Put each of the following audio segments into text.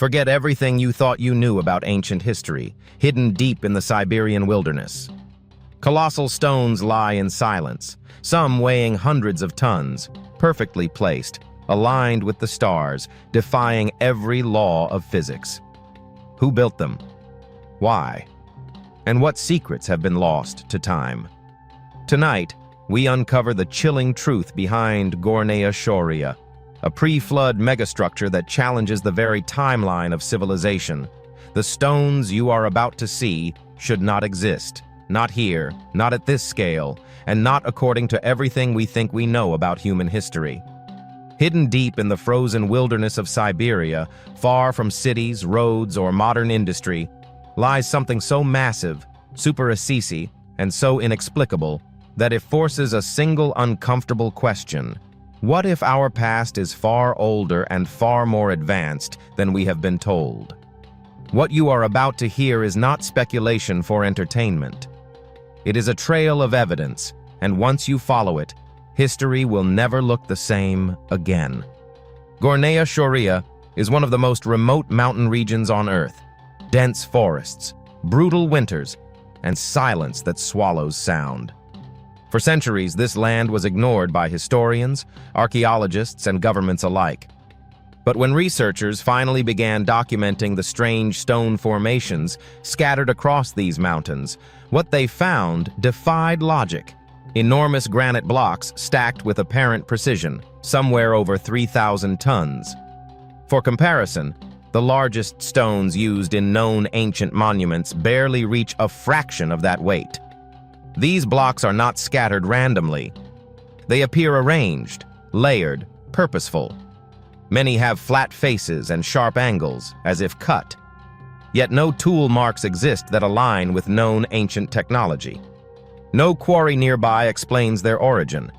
Forget everything you thought you knew about ancient history, hidden deep in the Siberian wilderness. Colossal stones lie in silence, some weighing hundreds of tons, perfectly placed, aligned with the stars, defying every law of physics. Who built them? Why? And what secrets have been lost to time? Tonight, we uncover the chilling truth behind Gornaya Shoria, a pre-flood megastructure that challenges the very timeline of civilization. The stones you are about to see should not exist. Not here, not at this scale, and not according to everything we think we know about human history. Hidden deep in the frozen wilderness of Siberia, far from cities, roads, or modern industry, lies something so massive, super Assisi, and so inexplicable that it forces a single uncomfortable question. What if our past is far older and far more advanced than we have been told? What you are about to hear is not speculation for entertainment. It is a trail of evidence, and once you follow it, history will never look the same again. Gornaya Shoria is one of the most remote mountain regions on Earth. Dense forests, brutal winters, and silence that swallows sound. For centuries, this land was ignored by historians, archaeologists, and governments alike. But when researchers finally began documenting the strange stone formations scattered across these mountains, what they found defied logic. Enormous granite blocks stacked with apparent precision, somewhere over 3,000 tons. For comparison, the largest stones used in known ancient monuments barely reach a fraction of that weight. These blocks are not scattered randomly. They appear arranged, layered, purposeful. Many have flat faces and sharp angles, as if cut. Yet no tool marks exist that align with known ancient technology. No quarry nearby explains their origin.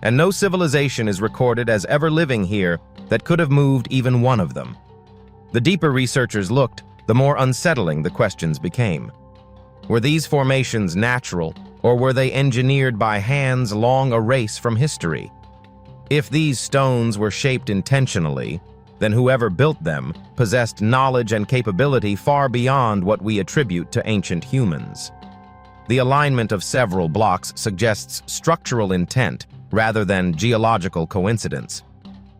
And no civilization is recorded as ever living here that could have moved even one of them. The deeper researchers looked, the more unsettling the questions became. Were these formations natural, or were they engineered by hands long erased from history? If these stones were shaped intentionally, then whoever built them possessed knowledge and capability far beyond what we attribute to ancient humans. The alignment of several blocks suggests structural intent rather than geological coincidence.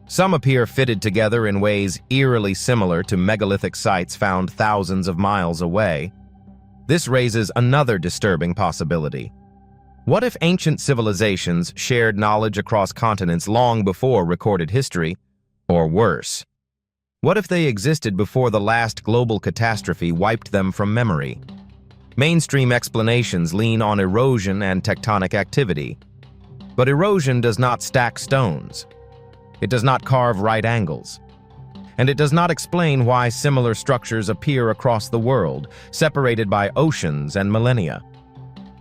Some appear fitted together in ways eerily similar to megalithic sites found thousands of miles away. This raises another disturbing possibility. What if ancient civilizations shared knowledge across continents long before recorded history, or worse? What if they existed before the last global catastrophe wiped them from memory? Mainstream explanations lean on erosion and tectonic activity. But erosion does not stack stones. It does not carve right angles. And it does not explain why similar structures appear across the world, separated by oceans and millennia.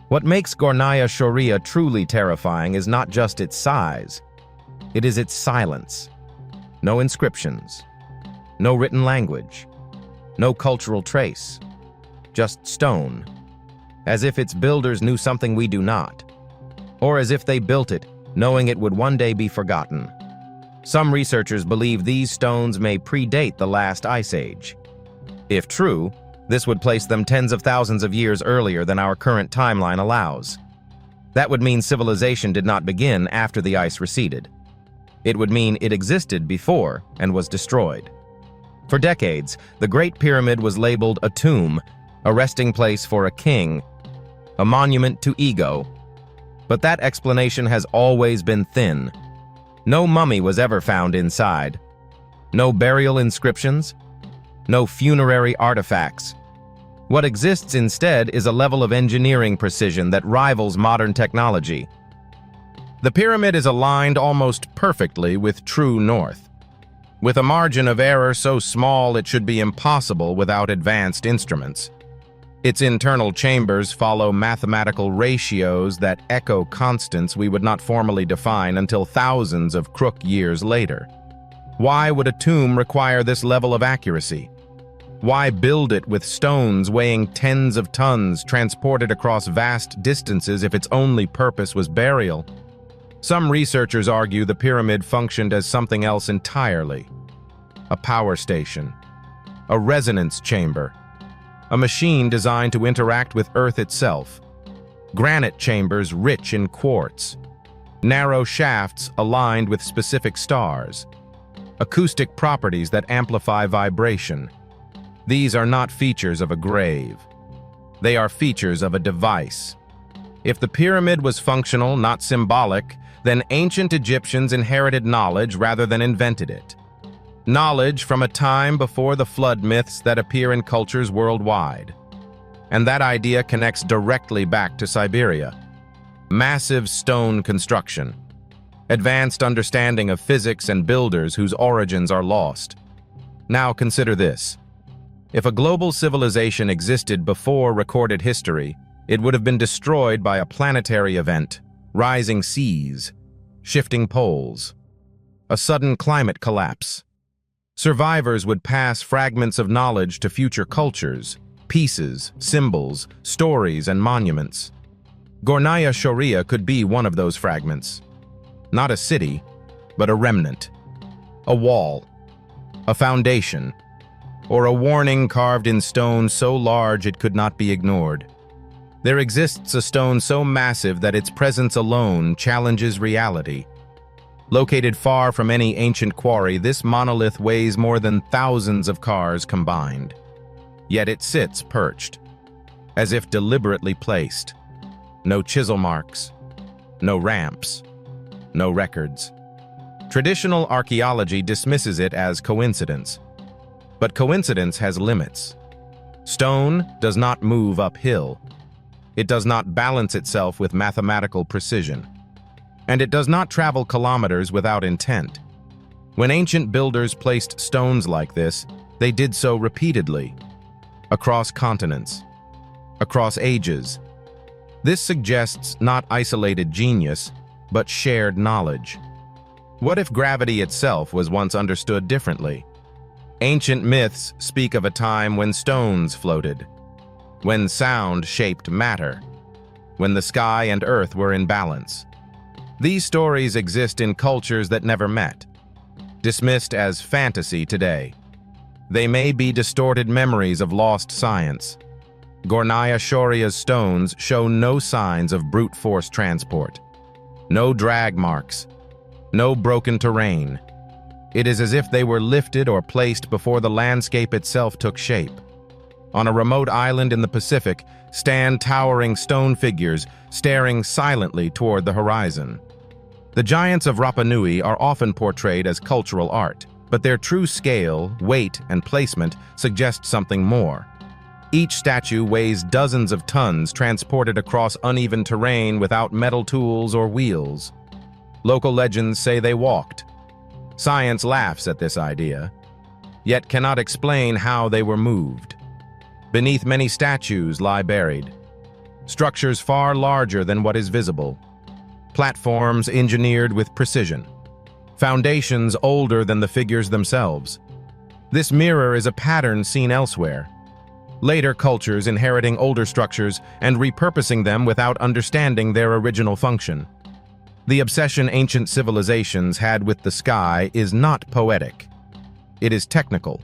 What makes Gornaya Shoria truly terrifying is not just its size. It is its silence. No inscriptions. No written language. No cultural trace. Just stone. As if its builders knew something we do not. Or as if they built it, knowing it would one day be forgotten. Some researchers believe these stones may predate the last ice age. If true, this would place them tens of thousands of years earlier than our current timeline allows. That would mean civilization did not begin after the ice receded. It would mean it existed before and was destroyed. For decades, the Great Pyramid was labeled a tomb, a resting place for a king, a monument to ego. But that explanation has always been thin. No mummy was ever found inside. No burial inscriptions. No funerary artifacts. What exists instead is a level of engineering precision that rivals modern technology. The pyramid is aligned almost perfectly with true north, with a margin of error so small it should be impossible without advanced instruments. Its internal chambers follow mathematical ratios that echo constants we would not formally define until thousands of Crook years later. Why would a tomb require this level of accuracy? Why build it with stones weighing tens of tons transported across vast distances if its only purpose was burial? Some researchers argue the pyramid functioned as something else entirely. A power station. a resonance chamber, a machine designed to interact with Earth itself, granite chambers rich in quartz, narrow shafts aligned with specific stars, acoustic properties that amplify vibration. These are not features of a grave. They are features of a device. If the pyramid was functional, not symbolic, then ancient Egyptians inherited knowledge rather than invented it. Knowledge from a time before the flood myths that appear in cultures worldwide. And that idea connects directly back to Siberia. Massive stone construction. Advanced understanding of physics and builders whose origins are lost. Now consider this. If a global civilization existed before recorded history, it would have been destroyed by a planetary event, rising seas, shifting poles, a sudden climate collapse. Survivors would pass fragments of knowledge to future cultures, pieces, symbols, stories, and monuments. Gornaya Shoria could be one of those fragments. Not a city, but a remnant. A wall, a foundation, or a warning carved in stone so large it could not be ignored. There exists a stone so massive that its presence alone challenges reality. Located far from any ancient quarry, this monolith weighs more than thousands of cars combined. Yet it sits perched, as if deliberately placed. No chisel marks, no ramps, no records. Traditional archaeology dismisses it as coincidence. But coincidence has limits. Stone does not move uphill. It does not balance itself with mathematical precision. And it does not travel kilometers without intent. When ancient builders placed stones like this, they did so repeatedly, across continents, across ages. This suggests not isolated genius, but shared knowledge. What if gravity itself was once understood differently? Ancient myths speak of a time when stones floated, when sound shaped matter, when the sky and earth were in balance. These stories exist in cultures that never met, dismissed as fantasy today. They may be distorted memories of lost science. Gornaya Shoria's stones show no signs of brute force transport, no drag marks, no broken terrain. It is as if they were lifted or placed before the landscape itself took shape. On a remote island in the Pacific stand towering stone figures staring silently toward the horizon. The giants of Rapa Nui are often portrayed as cultural art, but their true scale, weight, and placement suggest something more. Each statue weighs dozens of tons transported across uneven terrain without metal tools or wheels. Local legends say they walked. Science laughs at this idea, yet cannot explain how they were moved. Beneath many statues lie buried structures far larger than what is visible, platforms engineered with precision, foundations older than the figures themselves. This mirror is a pattern seen elsewhere. Later cultures inheriting older structures and repurposing them without understanding their original function. The obsession ancient civilizations had with the sky is not poetic. It is technical.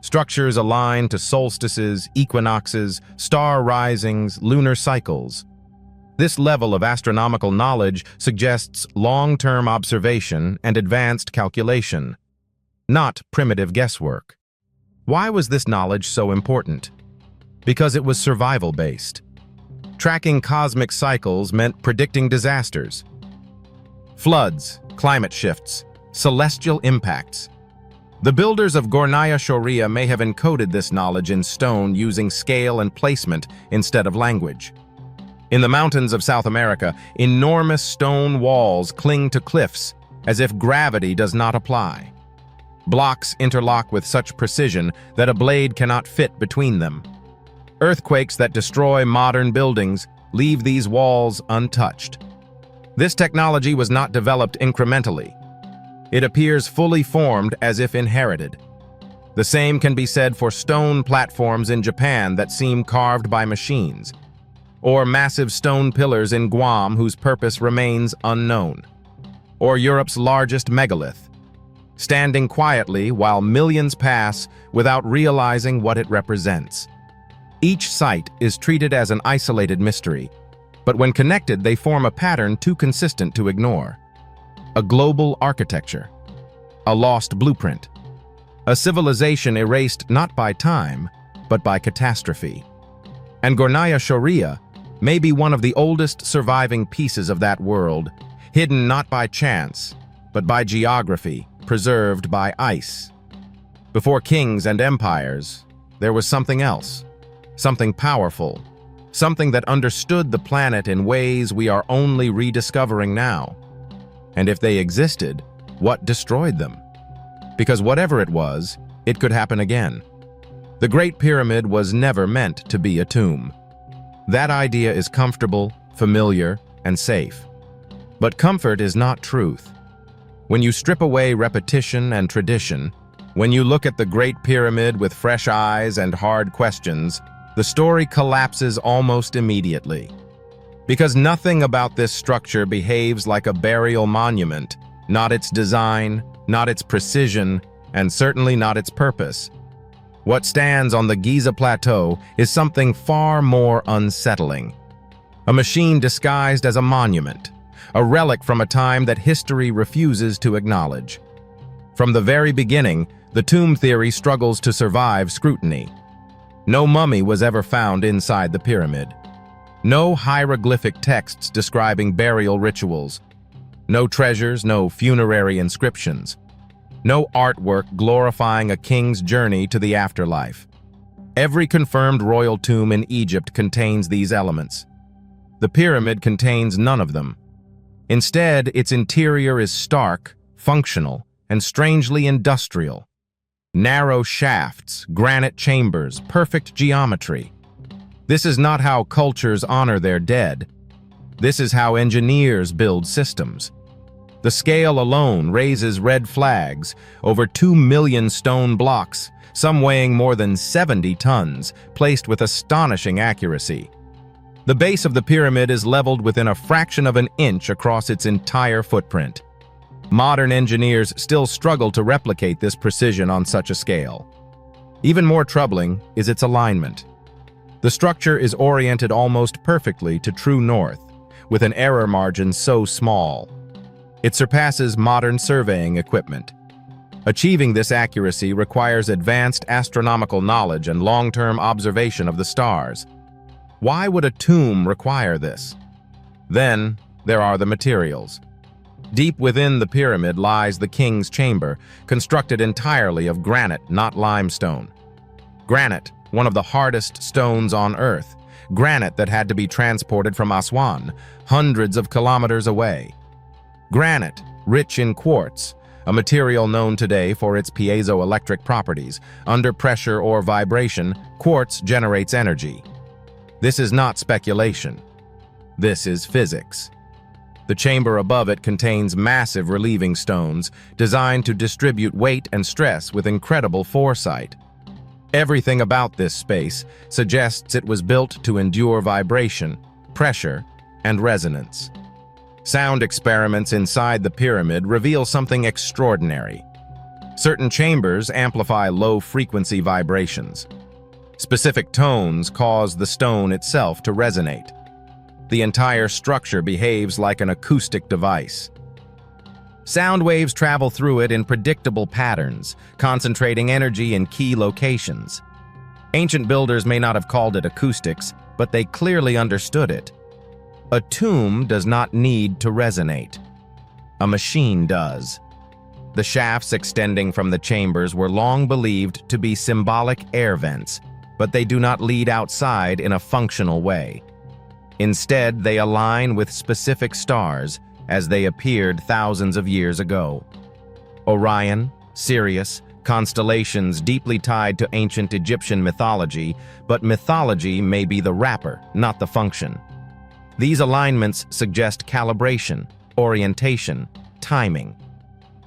Structures aligned to solstices, equinoxes, star risings, lunar cycles. This level of astronomical knowledge suggests long-term observation and advanced calculation, not primitive guesswork. Why was this knowledge so important? Because it was survival-based. Tracking cosmic cycles meant predicting disasters. Floods, climate shifts, celestial impacts. The builders of Gornaya Shoria may have encoded this knowledge in stone using scale and placement instead of language. In the mountains of South America, enormous stone walls cling to cliffs as if gravity does not apply. Blocks interlock with such precision that a blade cannot fit between them. Earthquakes that destroy modern buildings leave these walls untouched. This technology was not developed incrementally. It appears fully formed as if inherited. The same can be said for stone platforms in Japan that seem carved by machines, or massive stone pillars in Guam whose purpose remains unknown, or Europe's largest megalith. standing quietly while millions pass without realizing what it represents. Each site is treated as an isolated mystery, but when connected, they form a pattern too consistent to ignore. A global architecture, a lost blueprint, a civilization erased not by time, but by catastrophe. And Gornaya Shoria may be one of the oldest surviving pieces of that world, hidden not by chance, but by geography, preserved by ice. Before kings and empires, there was something else, something powerful, something that understood the planet in ways we are only rediscovering now. And if they existed, what destroyed them? Because whatever it was, it could happen again. The Great Pyramid was never meant to be a tomb. That idea is comfortable, familiar, and safe. But comfort is not truth. When you strip away repetition and tradition, when you look at the Great Pyramid with fresh eyes and hard questions, the story collapses almost immediately. Because nothing about this structure behaves like a burial monument, not its design, not its precision, and certainly not its purpose. What stands on the Giza Plateau is something far more unsettling. A machine disguised as a monument, a relic from a time that history refuses to acknowledge. From the very beginning, the tomb theory struggles to survive scrutiny. No mummy was ever found inside the pyramid. No hieroglyphic texts describing burial rituals. No treasures, no funerary inscriptions. No artwork glorifying a king's journey to the afterlife. Every confirmed royal tomb in Egypt contains these elements. The pyramid contains none of them. Instead, its interior is stark, functional, and strangely industrial. Narrow shafts, granite chambers, perfect geometry. This is not how cultures honor their dead. This is how engineers build systems. The scale alone raises red flags. Over 2 million stone blocks, some weighing more than 70 tons, placed with astonishing accuracy. The base of the pyramid is leveled within a fraction of an inch across its entire footprint. Modern engineers still struggle to replicate this precision on such a scale. Even more troubling is its alignment. The structure is oriented almost perfectly to true north, with an error margin so small. It surpasses modern surveying equipment. Achieving this accuracy requires advanced astronomical knowledge and long-term observation of the stars. Why would a tomb require this? Then, there are the materials. Deep within the pyramid lies the king's chamber, constructed entirely of granite, not limestone. Granite, one of the hardest stones on Earth. Granite that had to be transported from Aswan, hundreds of kilometers away. Granite, rich in quartz, a material known today for its piezoelectric properties. Under pressure or vibration, quartz generates energy. This is not speculation. This is physics. The chamber above it contains massive relieving stones designed to distribute weight and stress with incredible foresight. Everything about this space suggests it was built to endure vibration, pressure, and resonance. Sound experiments inside the pyramid reveal something extraordinary. Certain chambers amplify low-frequency vibrations. Specific tones cause the stone itself to resonate. The entire structure behaves like an acoustic device. Sound waves travel through it in predictable patterns, concentrating energy in key locations. Ancient builders may not have called it acoustics, but they clearly understood it. A tomb does not need to resonate. A machine does. The shafts extending from the chambers were long believed to be symbolic air vents, but they do not lead outside in a functional way. Instead, they align with specific stars as they appeared thousands of years ago. Orion, Sirius, constellations deeply tied to ancient Egyptian mythology, but mythology may be the wrapper, not the function. These alignments suggest calibration, orientation, timing.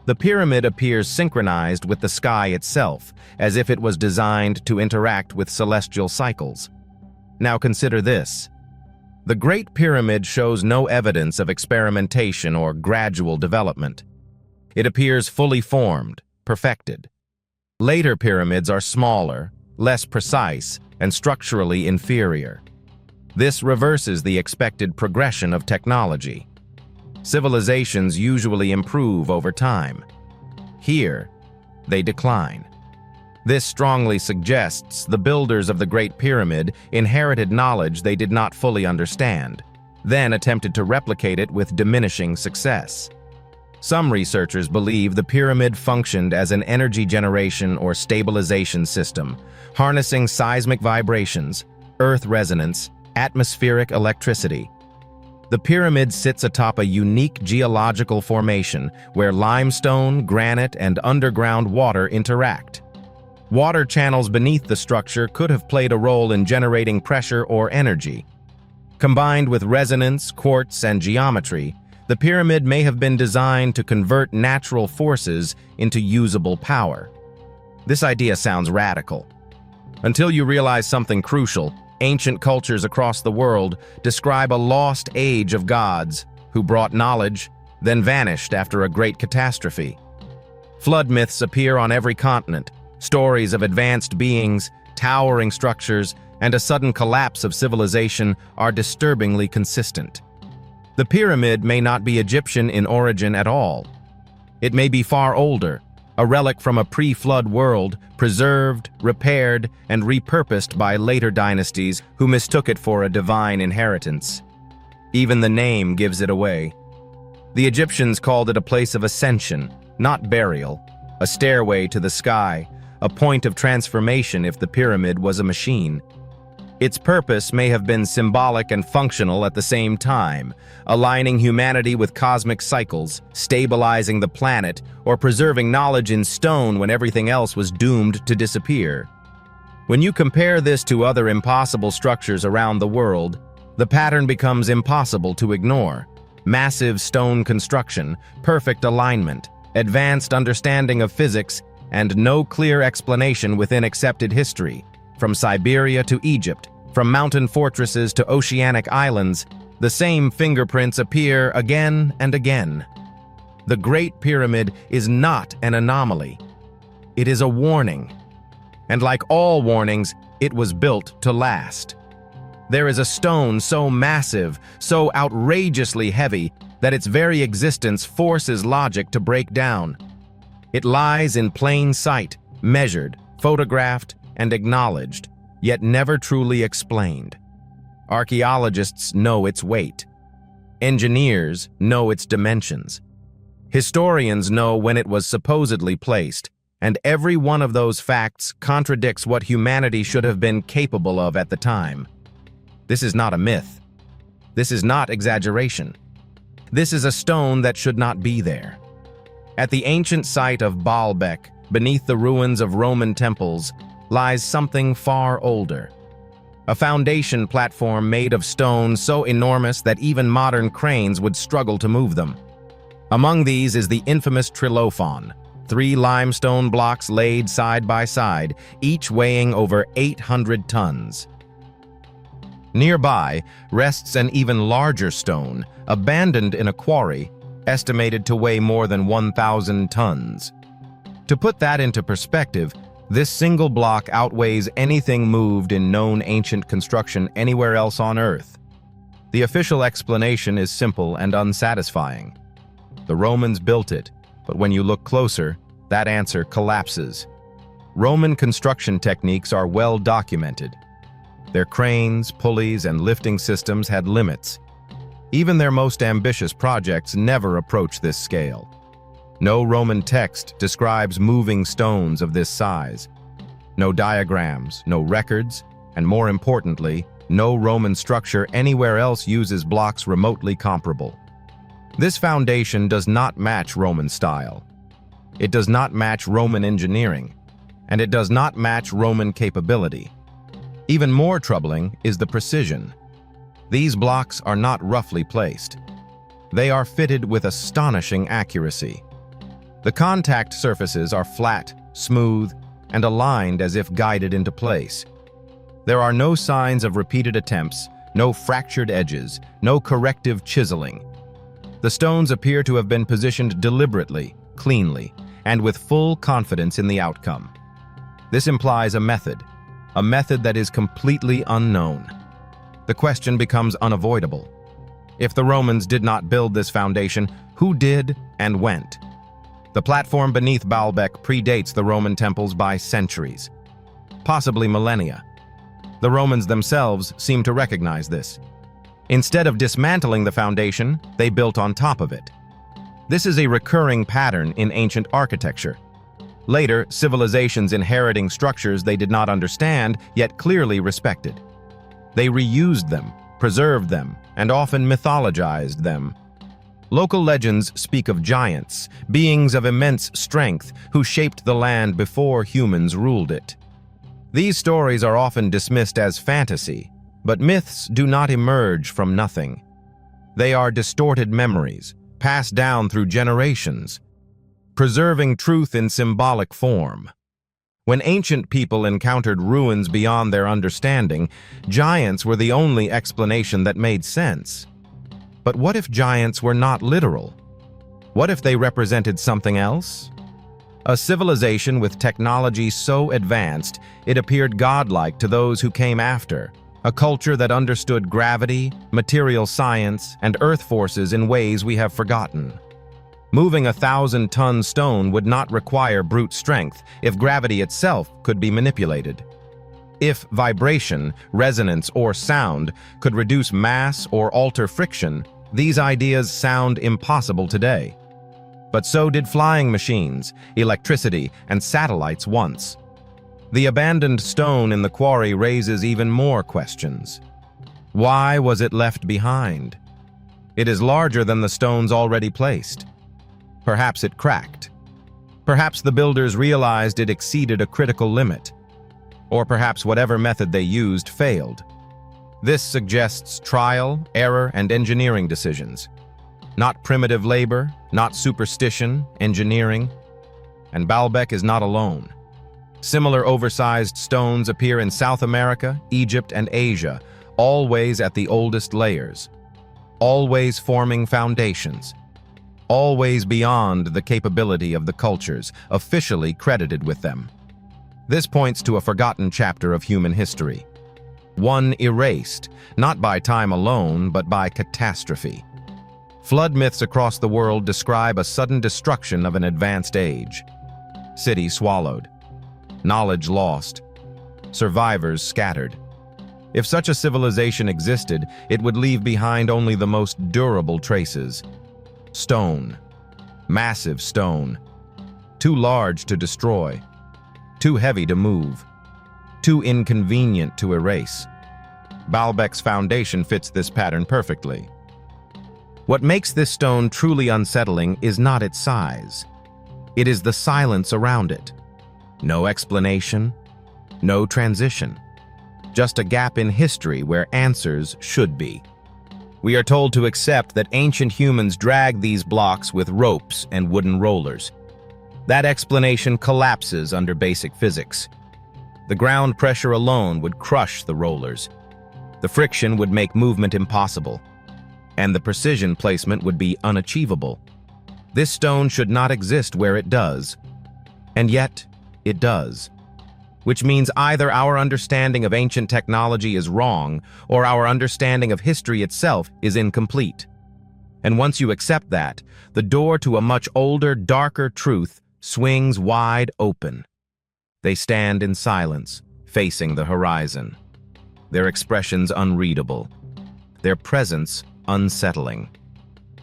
The pyramid appears synchronized with the sky itself, as if it was designed to interact with celestial cycles. Now consider this. The Great Pyramid shows no evidence of experimentation or gradual development. It appears fully formed, perfected. Later pyramids are smaller, less precise, and structurally inferior. This reverses the expected progression of technology. Civilizations usually improve over time. Here, they decline. This strongly suggests the builders of the Great Pyramid inherited knowledge they did not fully understand, then attempted to replicate it with diminishing success. Some researchers believe the pyramid functioned as an energy generation or stabilization system, harnessing seismic vibrations, earth resonance, atmospheric electricity. The pyramid sits atop a unique geological formation where limestone, granite, and underground water interact. Water channels beneath the structure could have played a role in generating pressure or energy. Combined with resonance, quartz, and geometry, the pyramid may have been designed to convert natural forces into usable power. This idea sounds radical. Until you realize something crucial, ancient cultures across the world describe a lost age of gods who brought knowledge, then vanished after a great catastrophe. Flood myths appear on every continent. Stories of advanced beings, towering structures, and a sudden collapse of civilization are disturbingly consistent. The pyramid may not be Egyptian in origin at all. It may be far older, a relic from a pre-flood world, preserved, repaired, and repurposed by later dynasties who mistook it for a divine inheritance. Even the name gives it away. The Egyptians called it a place of ascension, not burial, a stairway to the sky, a point of transformation if the pyramid was a machine. Its purpose may have been symbolic and functional at the same time, aligning humanity with cosmic cycles, stabilizing the planet, or preserving knowledge in stone when everything else was doomed to disappear. When you compare this to other impossible structures around the world, the pattern becomes impossible to ignore. Massive stone construction, perfect alignment, advanced understanding of physics, and no clear explanation within accepted history. From Siberia to Egypt, from mountain fortresses to oceanic islands, the same fingerprints appear again and again. The Great Pyramid is not an anomaly. It is a warning. And like all warnings, it was built to last. There is a stone so massive, so outrageously heavy, that its very existence forces logic to break down. It lies in plain sight, measured, photographed, and acknowledged, yet never truly explained. Archaeologists know its weight. Engineers know its dimensions. Historians know when it was supposedly placed, and every one of those facts contradicts what humanity should have been capable of at the time. This is not a myth. This is not exaggeration. This is a stone that should not be there. At the ancient site of Baalbek, beneath the ruins of Roman temples, lies something far older. A foundation platform made of stone so enormous that even modern cranes would struggle to move them. Among these is the infamous Trylophon, 3 limestone blocks laid side by side, each weighing over 800 tons. Nearby rests an even larger stone, abandoned in a quarry, estimated to weigh more than 1,000 tons. To put that into perspective, this single block outweighs anything moved in known ancient construction anywhere else on Earth. The official explanation is simple and unsatisfying. The Romans built it, but when you look closer, that answer collapses. Roman construction techniques are well documented. Their cranes, pulleys, and lifting systems had limits. Even their most ambitious projects never approach this scale. No Roman text describes moving stones of this size. No diagrams, no records, and more importantly, no Roman structure anywhere else uses blocks remotely comparable. This foundation does not match Roman style. It does not match Roman engineering, and it does not match Roman capability. Even more troubling is the precision. These blocks are not roughly placed. They are fitted with astonishing accuracy. The contact surfaces are flat, smooth, and aligned as if guided into place. There are no signs of repeated attempts, no fractured edges, no corrective chiseling. The stones appear to have been positioned deliberately, cleanly, and with full confidence in the outcome. This implies a method that is completely unknown. The question becomes unavoidable. If the Romans did not build this foundation, who did and went? The platform beneath Baalbek predates the Roman temples by centuries, possibly millennia. The Romans themselves seem to recognize this. Instead of dismantling the foundation, they built on top of it. This is a recurring pattern in ancient architecture. Later, civilizations inheriting structures they did not understand, yet clearly respected. They reused them, preserved them, and often mythologized them. Local legends speak of giants, beings of immense strength who shaped the land before humans ruled it. These stories are often dismissed as fantasy, but myths do not emerge from nothing. They are distorted memories, passed down through generations, preserving truth in symbolic form. When ancient people encountered ruins beyond their understanding, giants were the only explanation that made sense. But what if giants were not literal? What if they represented something else? A civilization with technology so advanced it appeared godlike to those who came after, a culture that understood gravity, material science, and earth forces in ways we have forgotten. Moving a 1,000-ton stone would not require brute strength if gravity itself could be manipulated. If vibration, resonance, or sound could reduce mass or alter friction, these ideas sound impossible today. But so did flying machines, electricity, and satellites once. The abandoned stone in the quarry raises even more questions. Why was it left behind? It is larger than the stones already placed. Perhaps it cracked. Perhaps the builders realized it exceeded a critical limit. Or perhaps whatever method they used failed. This suggests trial, error, and engineering decisions. Not primitive labor, not superstition, engineering. And Baalbek is not alone. Similar oversized stones appear in South America, Egypt, and Asia, always at the oldest layers, always forming foundations, always beyond the capability of the cultures officially credited with them. This points to a forgotten chapter of human history. One erased, not by time alone, but by catastrophe. Flood myths across the world describe a sudden destruction of an advanced age. City swallowed. Knowledge lost. Survivors scattered. If such a civilization existed, it would leave behind only the most durable traces. Stone. Massive stone. Too large to destroy. Too heavy to move. Too inconvenient to erase. Baalbek's foundation fits this pattern perfectly. What makes this stone truly unsettling is not its size. It is the silence around it. No explanation, no transition. Just a gap in history where answers should be. We are told to accept that ancient humans dragged these blocks with ropes and wooden rollers. That explanation collapses under basic physics. The ground pressure alone would crush the rollers. The friction would make movement impossible, and the precision placement would be unachievable. This stone should not exist where it does, and yet it does. Which means either our understanding of ancient technology is wrong, or our understanding of history itself is incomplete. And once you accept that, the door to a much older, darker truth swings wide open. They stand in silence, facing the horizon. Their expressions unreadable. Their presence unsettling.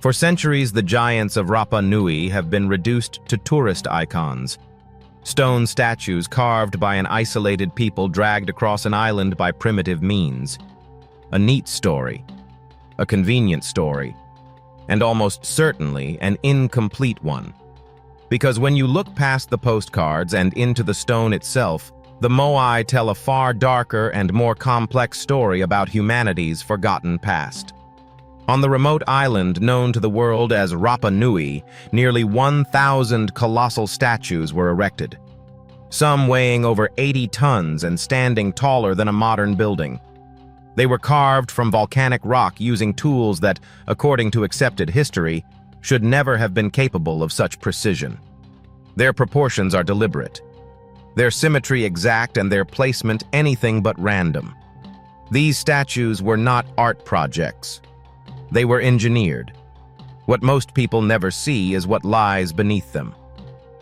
For centuries, the giants of Rapa Nui have been reduced to tourist icons. Stone statues carved by an isolated people dragged across an island by primitive means. A neat story, a convenient story, and almost certainly an incomplete one. Because when you look past the postcards and into the stone itself, the Moai tell a far darker and more complex story about humanity's forgotten past. On the remote island known to the world as Rapa Nui, nearly 1,000 colossal statues were erected, some weighing over 80 tons and standing taller than a modern building. They were carved from volcanic rock using tools that, according to accepted history, should never have been capable of such precision. Their proportions are deliberate, their symmetry exact, and their placement anything but random. These statues were not art projects. They were engineered. What most people never see is what lies beneath them.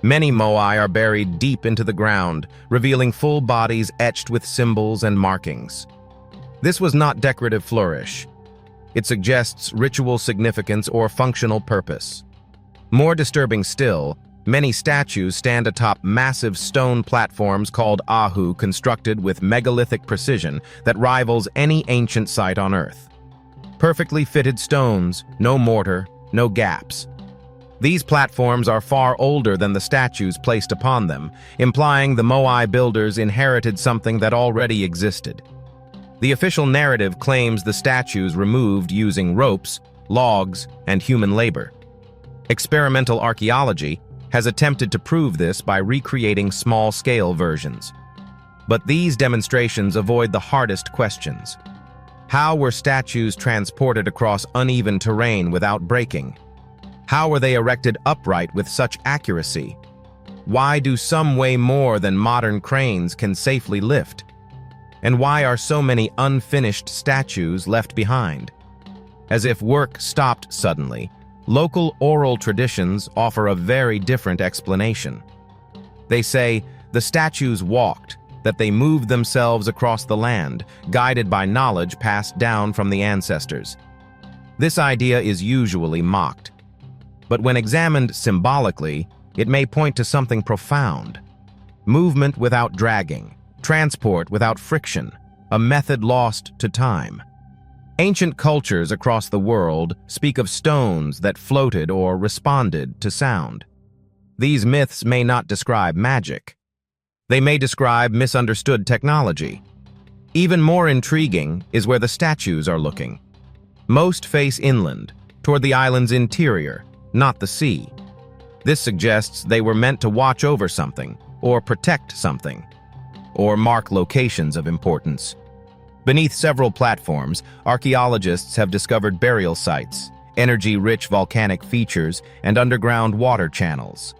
Many moai are buried deep into the ground, revealing full bodies etched with symbols and markings. This was not decorative flourish. It suggests ritual significance or functional purpose. More disturbing still, many statues stand atop massive stone platforms called ahu, constructed with megalithic precision that rivals any ancient site on Earth. Perfectly fitted stones, no mortar, no gaps. These platforms are far older than the statues placed upon them, implying the moai builders inherited something that already existed. The official narrative claims the statues removed using ropes, logs, and human labor. Experimental archaeology has attempted to prove this by recreating small-scale versions. But these demonstrations avoid the hardest questions. How were statues transported across uneven terrain without breaking? How were they erected upright with such accuracy? Why do some weigh more than modern cranes can safely lift? And why are so many unfinished statues left behind? As if work stopped suddenly, local oral traditions offer a very different explanation. They say the statues walked, that they moved themselves across the land, guided by knowledge passed down from the ancestors. This idea is usually mocked. But when examined symbolically, it may point to something profound. Movement without dragging, transport without friction, a method lost to time. Ancient cultures across the world speak of stones that floated or responded to sound. These myths may not describe magic. They may describe misunderstood technology. Even more intriguing is where the statues are looking. Most face inland, toward the island's interior, not the sea. This suggests they were meant to watch over something, or protect something, or mark locations of importance. Beneath several platforms, archaeologists have discovered burial sites, energy-rich volcanic features, and underground water channels.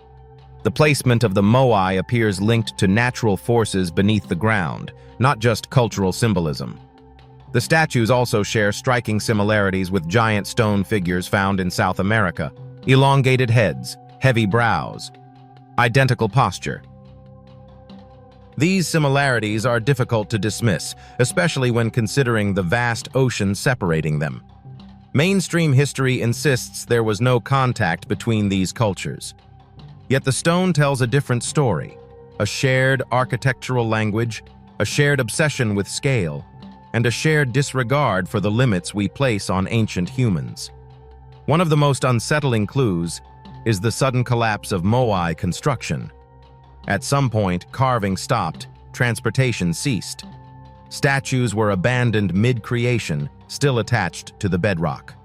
The placement of the moai appears linked to natural forces beneath the ground, not just cultural symbolism. The statues also share striking similarities with giant stone figures found in South America. Elongated heads, heavy brows, identical posture. These similarities are difficult to dismiss, especially when considering the vast ocean separating them. Mainstream history insists there was no contact between these cultures. Yet the stone tells a different story, a shared architectural language, a shared obsession with scale, and a shared disregard for the limits we place on ancient humans. One of the most unsettling clues is the sudden collapse of moai construction. At some point, carving stopped, transportation ceased. Statues were abandoned mid-creation, still attached to the bedrock.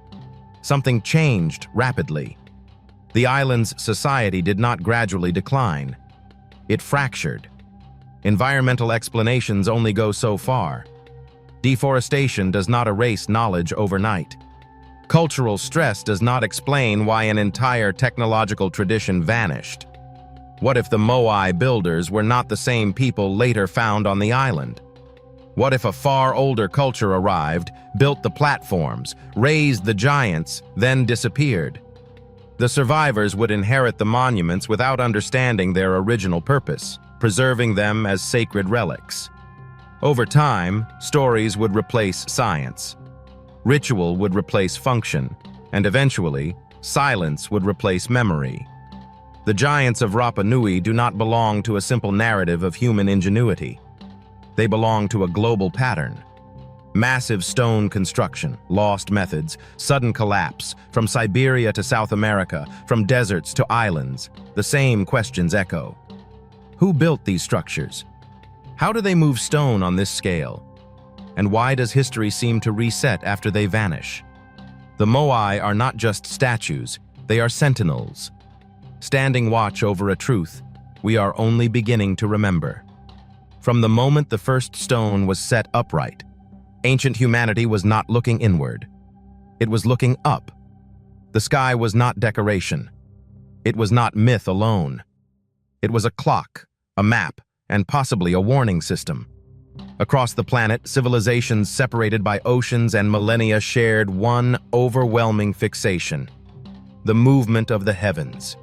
Something changed rapidly. The island's society did not gradually decline. It fractured. Environmental explanations only go so far. Deforestation does not erase knowledge overnight. Cultural stress does not explain why an entire technological tradition vanished. What if the moai builders were not the same people later found on the island? What if a far older culture arrived, built the platforms, raised the giants, then disappeared? The survivors would inherit the monuments without understanding their original purpose, preserving them as sacred relics. Over time, stories would replace science. Ritual would replace function, and eventually, silence would replace memory. The giants of Rapa Nui do not belong to a simple narrative of human ingenuity. They belong to a global pattern. Massive stone construction, lost methods, sudden collapse, from Siberia to South America, from deserts to islands. The same questions echo. Who built these structures? How do they move stone on this scale? And why does history seem to reset after they vanish? The moai are not just statues, they are sentinels. Standing watch over a truth we are only beginning to remember. From the moment the first stone was set upright, ancient humanity was not looking inward. It was looking up. The sky was not decoration. It was not myth alone. It was a clock, a map, and possibly a warning system. Across the planet, civilizations separated by oceans and millennia shared one overwhelming fixation: the movement of the heavens.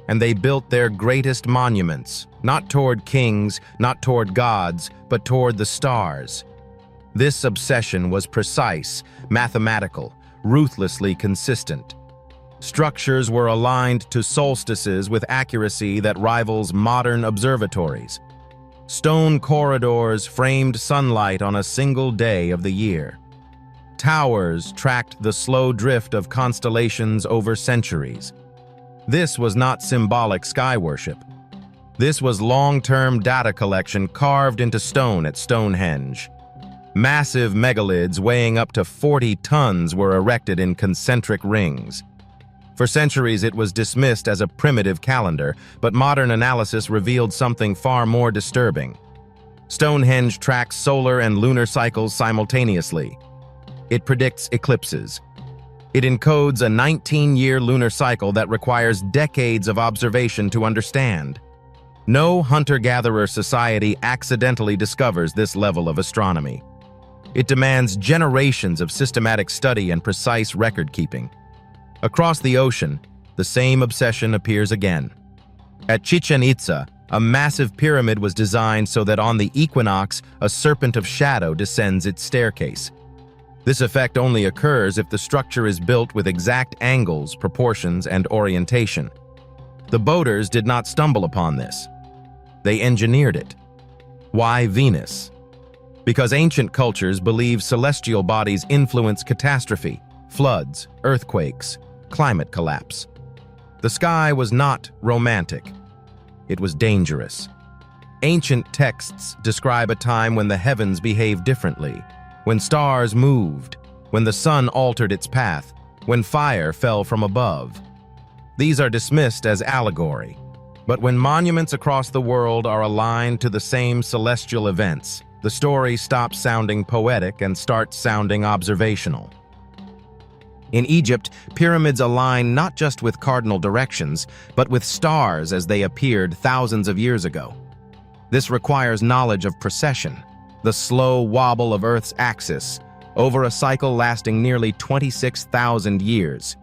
And they built their greatest monuments, not toward kings, not toward gods, but toward the stars. This obsession was precise, mathematical, ruthlessly consistent. Structures were aligned to solstices with accuracy that rivals modern observatories. Stone corridors framed sunlight on a single day of the year. Towers tracked the slow drift of constellations over centuries. This was not symbolic sky worship. This was long-term data collection carved into stone at Stonehenge. Massive megaliths weighing up to 40 tons were erected in concentric rings. For centuries, it was dismissed as a primitive calendar, but modern analysis revealed something far more disturbing. Stonehenge tracks solar and lunar cycles simultaneously. It predicts eclipses. It encodes a 19-year lunar cycle that requires decades of observation to understand. No hunter-gatherer society accidentally discovers this level of astronomy. It demands generations of systematic study and precise record-keeping. Across the ocean, the same obsession appears again. At Chichen Itza, a massive pyramid was designed so that on the equinox, a serpent of shadow descends its staircase. This effect only occurs if the structure is built with exact angles, proportions, and orientation. The boaters did not stumble upon this. They engineered it. Why Venus? Because ancient cultures believed celestial bodies influence catastrophe, floods, earthquakes, climate collapse. The sky was not romantic. It was dangerous. Ancient texts describe a time when the heavens behaved differently, when stars moved, when the sun altered its path, when fire fell from above. These are dismissed as allegory, but when monuments across the world are aligned to the same celestial events, the story stops sounding poetic and starts sounding observational. In Egypt, pyramids align not just with cardinal directions, but with stars as they appeared thousands of years ago. This requires knowledge of precession, the slow wobble of Earth's axis, over a cycle lasting nearly 26,000 years.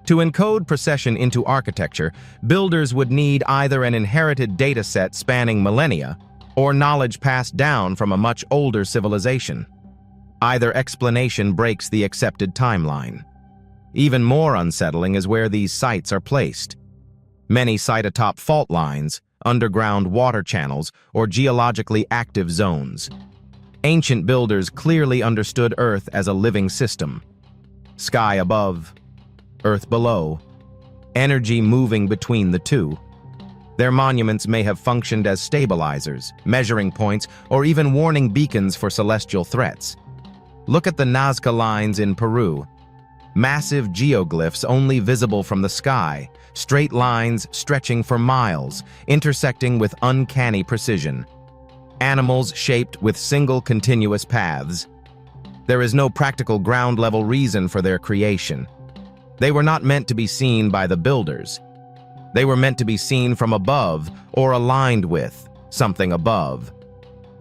To encode precession into architecture, builders would need either an inherited data set spanning millennia or knowledge passed down from a much older civilization. Either explanation breaks the accepted timeline. Even more unsettling is where these sites are placed. Many site atop fault lines, underground water channels, or geologically active zones. Ancient builders clearly understood Earth as a living system. Sky above, Earth below, energy moving between the two. Their monuments may have functioned as stabilizers, measuring points, or even warning beacons for celestial threats. Look at the Nazca lines in Peru. Massive geoglyphs only visible from the sky, straight lines stretching for miles, intersecting with uncanny precision. Animals shaped with single continuous paths. There is no practical ground-level reason for their creation. They were not meant to be seen by the builders. They were meant to be seen from above or aligned with something above.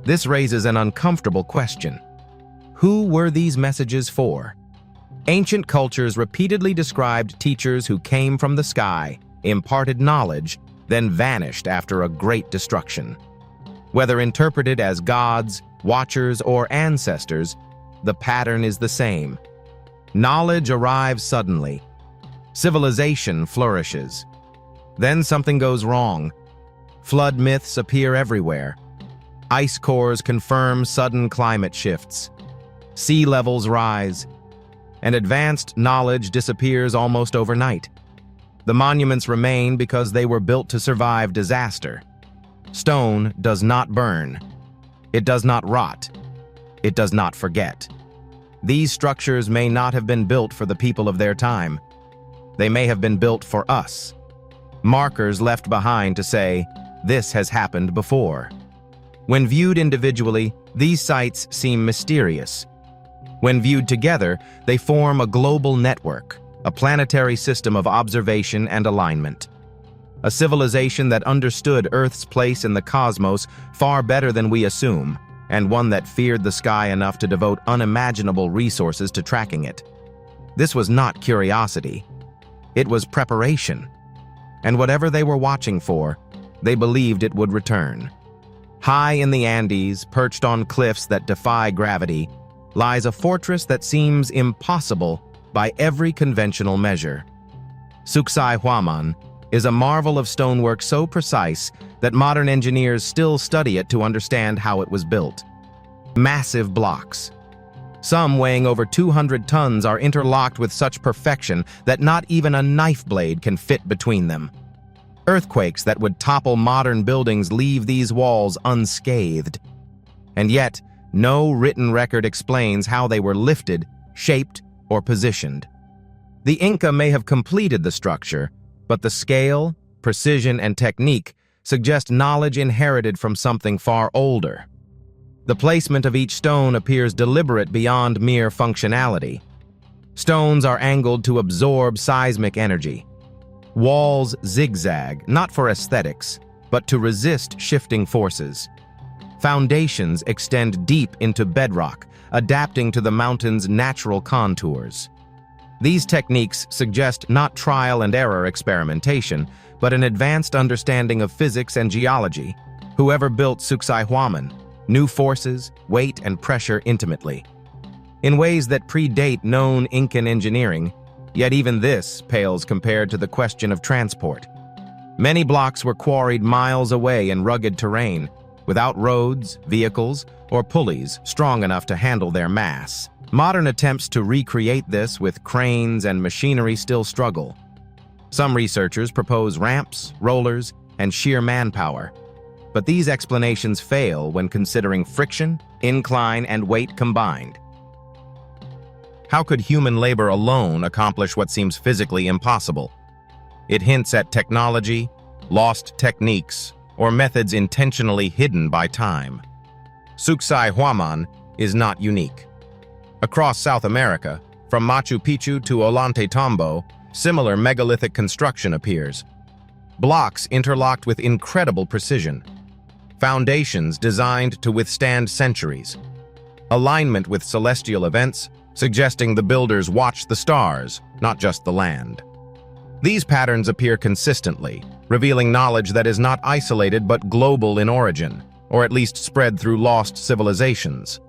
This raises an uncomfortable question. Who were these messages for? Ancient cultures repeatedly described teachers who came from the sky, imparted knowledge, then vanished after a great destruction. Whether interpreted as gods, watchers, or ancestors, the pattern is the same. Knowledge arrives suddenly. Civilization flourishes. Then something goes wrong. Flood myths appear everywhere. Ice cores confirm sudden climate shifts. Sea levels rise, and advanced knowledge disappears almost overnight. The monuments remain because they were built to survive disaster. Stone does not burn. It does not rot. It does not forget. These structures may not have been built for the people of their time. They may have been built for us. Markers left behind to say, this has happened before. When viewed individually, these sites seem mysterious. When viewed together, they form a global network, a planetary system of observation and alignment. a civilization that understood Earth's place in the cosmos far better than we assume, and one that feared the sky enough to devote unimaginable resources to tracking it. This was not curiosity. It was preparation. And whatever they were watching for, they believed it would return. High in the Andes, perched on cliffs that defy gravity, lies a fortress that seems impossible by every conventional measure. Sacsayhuaman is a marvel of stonework so precise that modern engineers still study it to understand how it was built. Massive blocks, some weighing over 200 tons, are interlocked with such perfection that not even a knife blade can fit between them. Earthquakes that would topple modern buildings leave these walls unscathed. And yet, no written record explains how they were lifted, shaped, or positioned. The Inca may have completed the structure, but the scale, precision, and technique suggest knowledge inherited from something far older. The placement of each stone appears deliberate beyond mere functionality. Stones are angled to absorb seismic energy. Walls zigzag, not for aesthetics, but to resist shifting forces. Foundations extend deep into bedrock, adapting to the mountain's natural contours. These techniques suggest not trial and error experimentation, but an advanced understanding of physics and geology. Whoever built Sacsayhuaman knew forces, weight, and pressure intimately, in ways that predate known Incan engineering, yet even this pales compared to the question of transport. Many blocks were quarried miles away in rugged terrain, without roads, vehicles, or pulleys strong enough to handle their mass. Modern attempts to recreate this with cranes and machinery still struggle. Some researchers propose ramps, rollers, and sheer manpower, but these explanations fail when considering friction, incline, and weight combined. How could human labor alone accomplish what seems physically impossible? It hints at technology, lost techniques, or methods intentionally hidden by time. Sacsayhuaman is not unique. Across South America, from Machu Picchu to Ollantaytambo, similar megalithic construction appears. Blocks interlocked with incredible precision. Foundations designed to withstand centuries. Alignment with celestial events, suggesting the builders watched the stars, not just the land. These patterns appear consistently, revealing knowledge that is not isolated but global in origin, or at least spread through lost civilizations.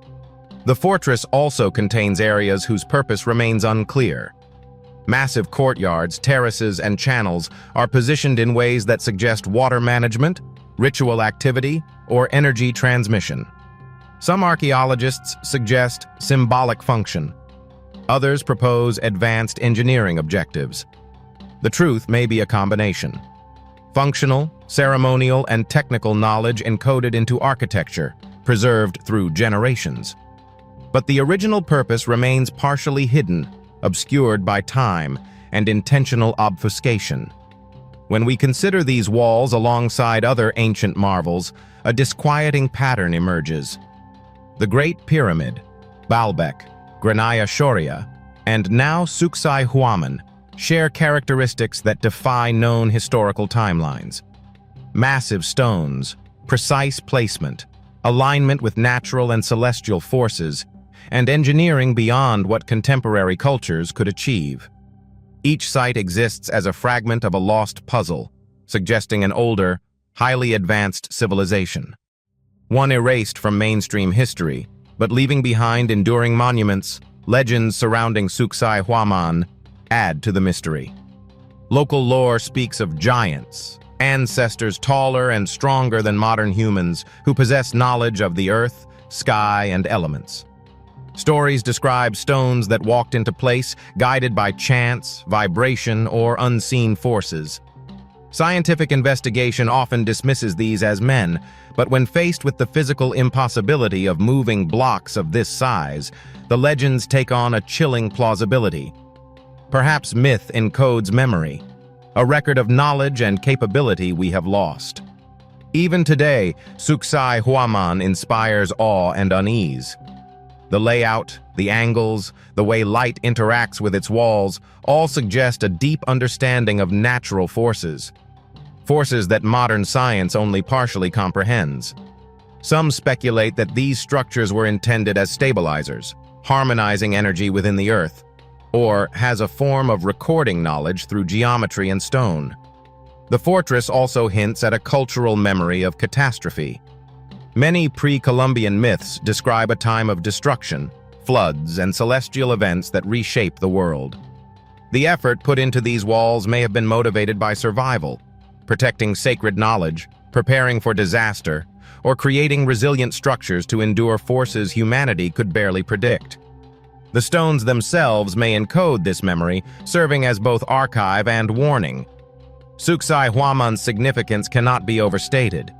The fortress also contains areas whose purpose remains unclear. Massive courtyards, terraces, and channels are positioned in ways that suggest water management, ritual activity, or energy transmission. Some archaeologists suggest symbolic function. Others propose advanced engineering objectives. The truth may be a combination. Functional, ceremonial, and technical knowledge encoded into architecture, preserved through generations. But the original purpose remains partially hidden, obscured by time and intentional obfuscation. When we consider these walls alongside other ancient marvels, a disquieting pattern emerges. The Great Pyramid, Baalbek, Granaya Shoria, and now Sacsayhuaman share characteristics that defy known historical timelines. Massive stones, precise placement, alignment with natural and celestial forces, and engineering beyond what contemporary cultures could achieve. Each site exists as a fragment of a lost puzzle, suggesting an older, highly advanced civilization. One erased from mainstream history, but leaving behind enduring monuments, legends surrounding Sacsayhuaman add to the mystery. Local lore speaks of giants, ancestors taller and stronger than modern humans who possess knowledge of the earth, sky, and elements. Stories describe stones that walked into place, guided by chance, vibration, or unseen forces. Scientific investigation often dismisses these as men, but when faced with the physical impossibility of moving blocks of this size, the legends take on a chilling plausibility. Perhaps myth encodes memory, a record of knowledge and capability we have lost. Even today, Sacsayhuaman inspires awe and unease. The layout, the angles, the way light interacts with its walls all suggest a deep understanding of natural forces. forces that modern science only partially comprehends. Some speculate that these structures were intended as stabilizers, harmonizing energy within the Earth, or has a form of recording knowledge through geometry and stone. The fortress also hints at a cultural memory of catastrophe. Many pre-Columbian myths describe a time of destruction, floods, and celestial events that reshape the world. The effort put into these walls may have been motivated by survival, protecting sacred knowledge, preparing for disaster, or creating resilient structures to endure forces humanity could barely predict. The stones themselves may encode this memory, serving as both archive and warning. Sacsayhuaman's significance cannot be overstated.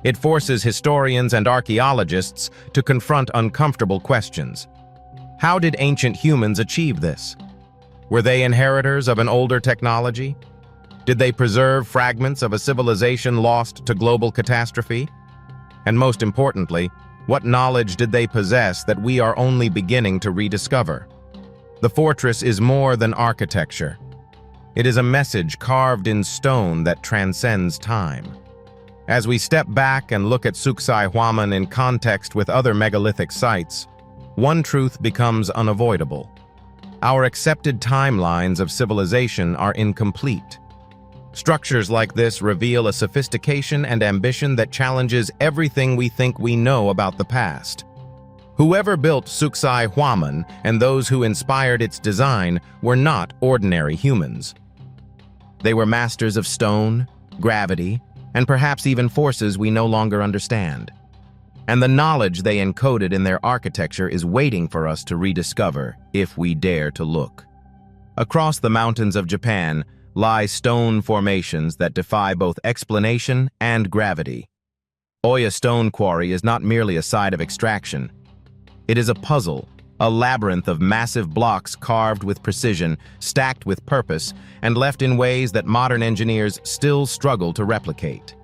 It forces historians and archaeologists to confront uncomfortable questions. How did ancient humans achieve this? Were they inheritors of an older technology? Did they preserve fragments of a civilization lost to global catastrophe? And most importantly, what knowledge did they possess that we are only beginning to rediscover? The fortress is more than architecture. It is a message carved in stone that transcends time. As we step back and look at Sacsayhuaman in context with other megalithic sites, one truth becomes unavoidable. Our accepted timelines of civilization are incomplete. Structures like this reveal a sophistication and ambition that challenges everything we think we know about the past. Whoever built Sacsayhuaman and those who inspired its design were not ordinary humans. They were masters of stone, gravity, and perhaps even forces we no longer understand. And the knowledge they encoded in their architecture is waiting for us to rediscover if we dare to look. Across the mountains of Japan lie stone formations that defy both explanation and gravity. Oya Stone Quarry is not merely a site of extraction. It is a puzzle, a labyrinth of massive blocks carved with precision, stacked with purpose, and left in ways that modern engineers still struggle to replicate.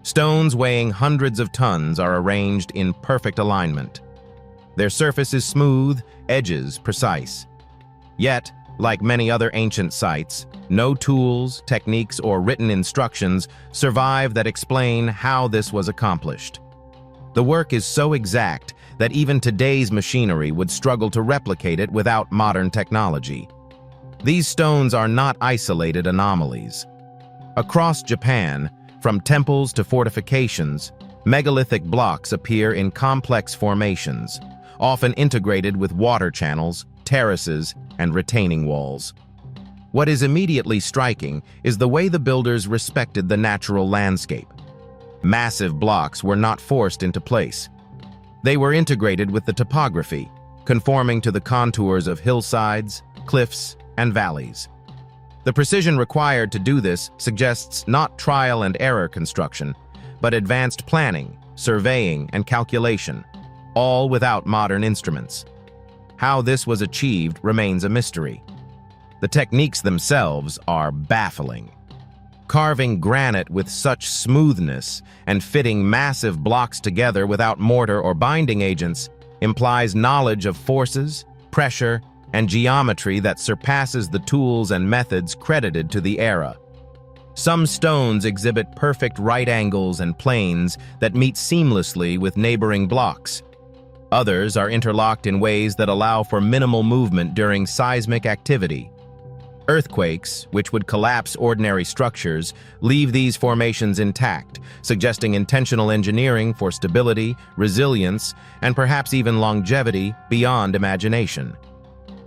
Stones weighing hundreds of tons are arranged in perfect alignment. Their surface is smooth, edges precise. Yet, like many other ancient sites, no tools, techniques, or written instructions survive that explain how this was accomplished. The work is so exact that even today's machinery would struggle to replicate it without modern technology. These stones are not isolated anomalies. Across Japan, from temples to fortifications, megalithic blocks appear in complex formations, often integrated with water channels, terraces, and retaining walls. What is immediately striking is the way the builders respected the natural landscape. Massive blocks were not forced into place. They were integrated with the topography, conforming to the contours of hillsides, cliffs, and valleys. The precision required to do this suggests not trial and error construction, but advanced planning, surveying, and calculation, all without modern instruments. How this was achieved remains a mystery. The techniques themselves are baffling. Carving granite with such smoothness and fitting massive blocks together without mortar or binding agents implies knowledge of forces, pressure, and geometry that surpasses the tools and methods credited to the era. Some stones exhibit perfect right angles and planes that meet seamlessly with neighboring blocks. Others are interlocked in ways that allow for minimal movement during seismic activity. Earthquakes, which would collapse ordinary structures, leave these formations intact, suggesting intentional engineering for stability, resilience, and perhaps even longevity beyond imagination.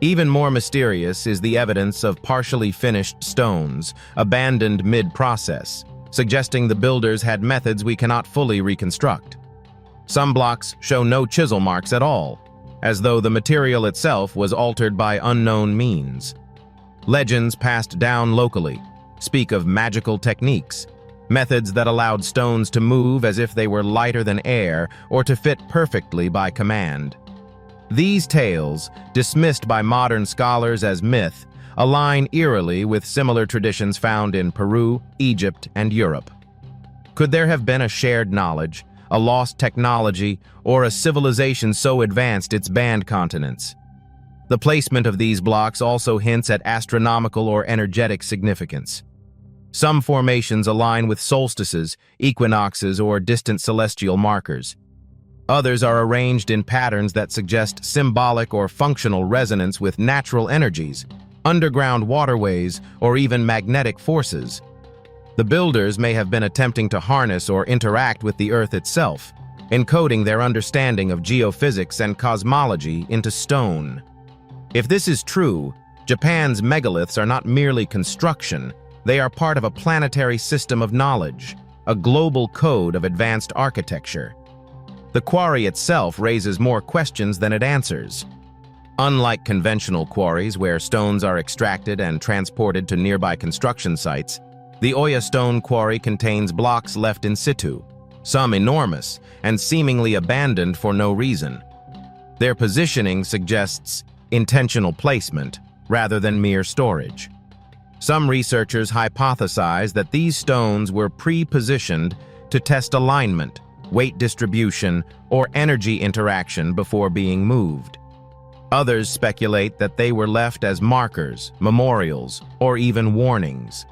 Even more mysterious is the evidence of partially finished stones, abandoned mid-process, suggesting the builders had methods we cannot fully reconstruct. Some blocks show no chisel marks at all, as though the material itself was altered by unknown means. Legends passed down locally speak of magical techniques, methods that allowed stones to move as if they were lighter than air or to fit perfectly by command. These tales, dismissed by modern scholars as myth, align eerily with similar traditions found in Peru, Egypt, and Europe. Could there have been a shared knowledge, a lost technology, or a civilization so advanced it's banned continents? The placement of these blocks also hints at astronomical or energetic significance. Some formations align with solstices, equinoxes, or distant celestial markers. Others are arranged in patterns that suggest symbolic or functional resonance with natural energies, underground waterways, or even magnetic forces. The builders may have been attempting to harness or interact with the Earth itself, encoding their understanding of geophysics and cosmology into stone. If this is true, Japan's megaliths are not merely construction, they are part of a planetary system of knowledge, a global code of advanced architecture. The quarry itself raises more questions than it answers. Unlike conventional quarries where stones are extracted and transported to nearby construction sites, the Oya Stone Quarry contains blocks left in situ, some enormous and seemingly abandoned for no reason. Their positioning suggests intentional placement rather than mere storage. Some researchers hypothesize that these stones were pre-positioned to test alignment, weight distribution, or energy interaction before being moved. Others speculate that they were left as markers, memorials, or even warnings.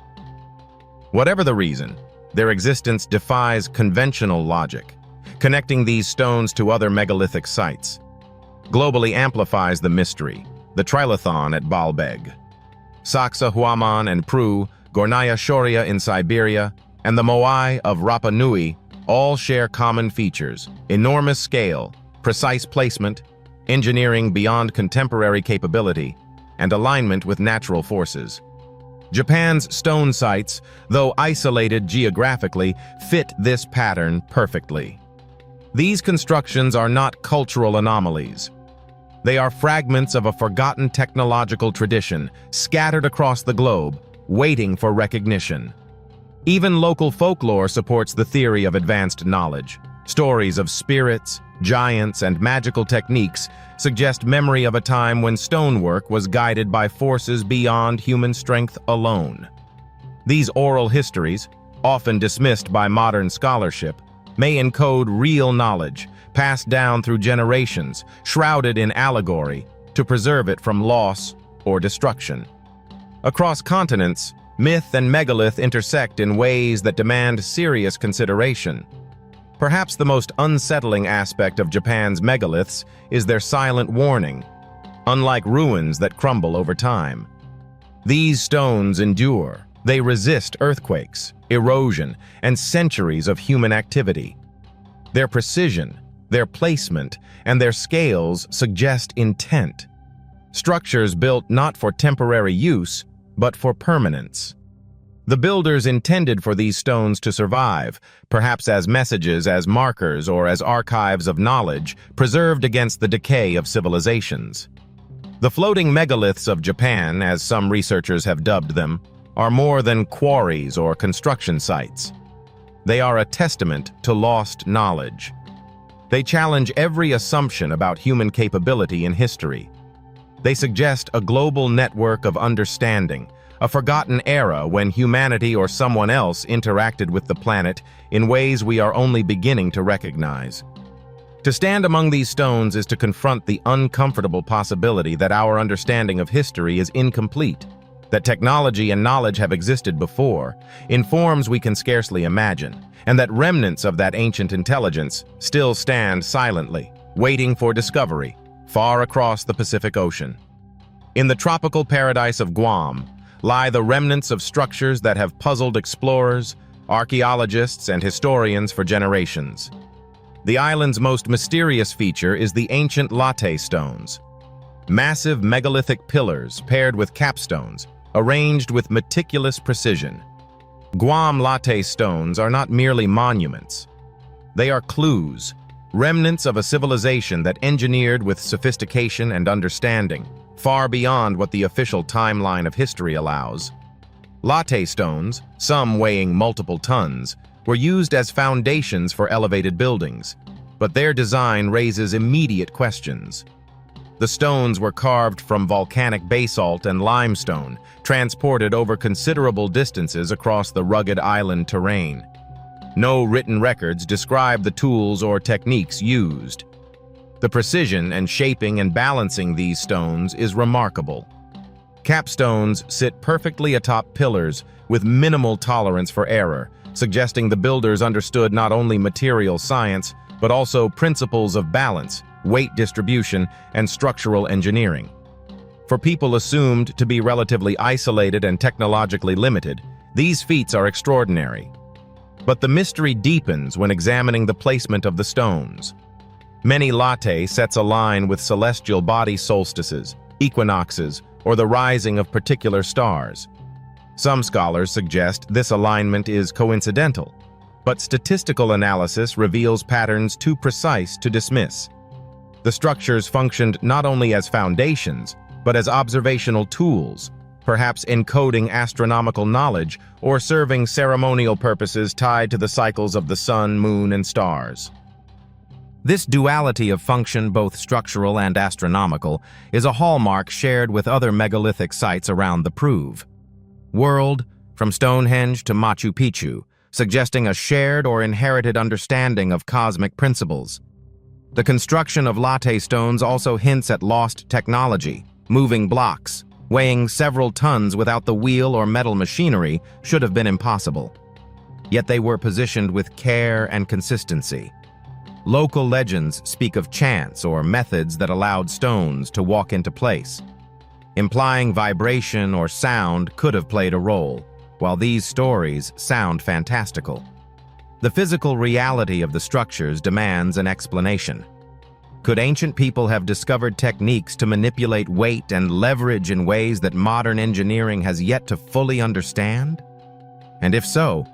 Whatever the reason, their existence defies conventional logic. Connecting these stones to other megalithic sites globally amplifies the mystery. The Trilithon at Baalbek, Saksa Huaman and Pru, Gornaya Shoria in Siberia, and the Moai of Rapa Nui all share common features: enormous scale, precise placement, engineering beyond contemporary capability, and alignment with natural forces. Japan's stone sites, though isolated geographically, fit this pattern perfectly. These constructions are not cultural anomalies. They are fragments of a forgotten technological tradition, scattered across the globe, waiting for recognition. Even local folklore supports the theory of advanced knowledge. Stories of spirits, giants, and magical techniques suggest memory of a time when stonework was guided by forces beyond human strength alone. These oral histories, often dismissed by modern scholarship, may encode real knowledge, passed down through generations, shrouded in allegory, to preserve it from loss or destruction. Across continents, myth and megalith intersect in ways that demand serious consideration. Perhaps the most unsettling aspect of Japan's megaliths is their silent warning. Unlike ruins that crumble over time, these stones endure. They resist earthquakes, erosion, and centuries of human activity. Their precision, their placement, and their scales suggest intent. Structures built not for temporary use, but for permanence. The builders intended for these stones to survive, perhaps as messages, as markers, or as archives of knowledge, preserved against the decay of civilizations. The floating megaliths of Japan, as some researchers have dubbed them, are more than quarries or construction sites. They are a testament to lost knowledge. They challenge every assumption about human capability in history. They suggest a global network of understanding, a forgotten era when humanity or someone else interacted with the planet in ways we are only beginning to recognize. To stand among these stones is to confront the uncomfortable possibility that our understanding of history is incomplete, that technology and knowledge have existed before, in forms we can scarcely imagine, and that remnants of that ancient intelligence still stand silently, waiting for discovery, far across the Pacific Ocean. In the tropical paradise of Guam lie the remnants of structures that have puzzled explorers, archaeologists, and historians for generations. The island's most mysterious feature is the ancient latte stones, massive megalithic pillars paired with capstones, arranged with meticulous precision. Guam latte stones are not merely monuments. They are clues, remnants of a civilization that engineered with sophistication and understanding, far beyond what the official timeline of history allows. Latte stones, some weighing multiple tons, were used as foundations for elevated buildings, but their design raises immediate questions. The stones were carved from volcanic basalt and limestone, transported over considerable distances across the rugged island terrain. No written records describe the tools or techniques used. The precision and shaping and balancing these stones is remarkable. Capstones sit perfectly atop pillars with minimal tolerance for error, suggesting the builders understood not only material science, but also principles of balance, weight distribution, and structural engineering. For people assumed to be relatively isolated and technologically limited, these feats are extraordinary. But the mystery deepens when examining the placement of the stones. Many latte sets align with celestial body solstices, equinoxes, or the rising of particular stars. Some scholars suggest this alignment is coincidental, but statistical analysis reveals patterns too precise to dismiss. The structures functioned not only as foundations, but as observational tools, perhaps encoding astronomical knowledge or serving ceremonial purposes tied to the cycles of the sun, moon, and stars. This duality of function, both structural and astronomical, is a hallmark shared with other megalithic sites around the Prove world, from Stonehenge to Machu Picchu, suggesting a shared or inherited understanding of cosmic principles. The construction of latte stones also hints at lost technology. Moving blocks, weighing several tons without the wheel or metal machinery, should have been impossible. Yet they were positioned with care and consistency. Local legends speak of chants or methods that allowed stones to walk into place, implying vibration or sound could have played a role, while these stories sound fantastical. The physical reality of the structures demands an explanation. Could ancient people have discovered techniques to manipulate weight and leverage in ways that modern engineering has yet to fully understand? And if so,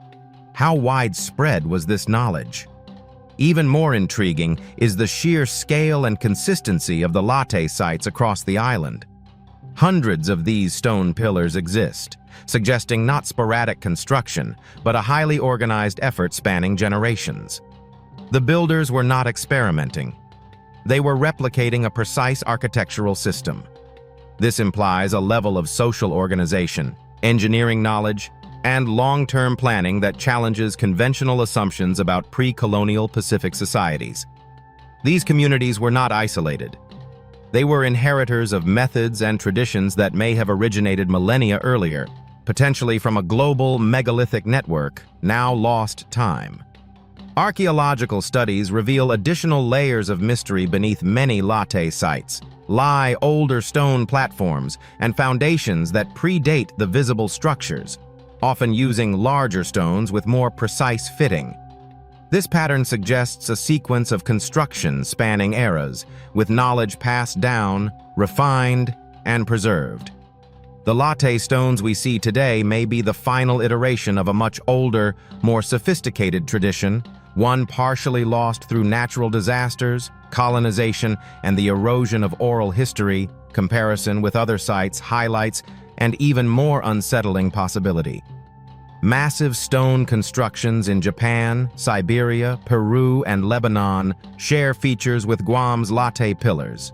how widespread was this knowledge? Even more intriguing is the sheer scale and consistency of the latte sites across the island. Hundreds of these stone pillars exist, suggesting not sporadic construction, but a highly organized effort spanning generations. The builders were not experimenting. They were replicating a precise architectural system. This implies a level of social organization, engineering knowledge, and long-term planning that challenges conventional assumptions about pre-colonial Pacific societies. These communities were not isolated. They were inheritors of methods and traditions that may have originated millennia earlier, potentially from a global megalithic network, now lost time. Archaeological studies reveal additional layers of mystery beneath many latte sites, lie older stone platforms and foundations that predate the visible structures, often using larger stones with more precise fitting. This pattern suggests a sequence of construction spanning eras, with knowledge passed down, refined, and preserved. The latte stones we see today may be the final iteration of a much older, more sophisticated tradition, one partially lost through natural disasters, colonization, and the erosion of oral history. Comparison with other sites highlights an even more unsettling possibility. Massive stone constructions in Japan, Siberia, Peru, and Lebanon share features with Guam's latte pillars.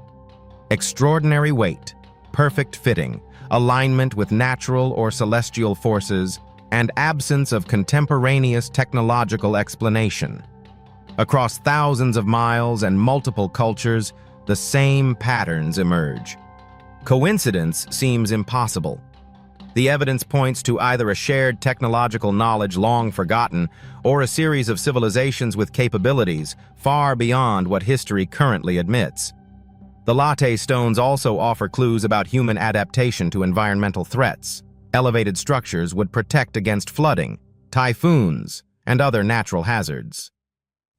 Extraordinary weight, perfect fitting, alignment with natural or celestial forces, and absence of contemporaneous technological explanation. Across thousands of miles and multiple cultures, the same patterns emerge. Coincidence seems impossible. The evidence points to either a shared technological knowledge long forgotten or a series of civilizations with capabilities far beyond what history currently admits. The latte stones also offer clues about human adaptation to environmental threats. Elevated structures would protect against flooding, typhoons, and other natural hazards.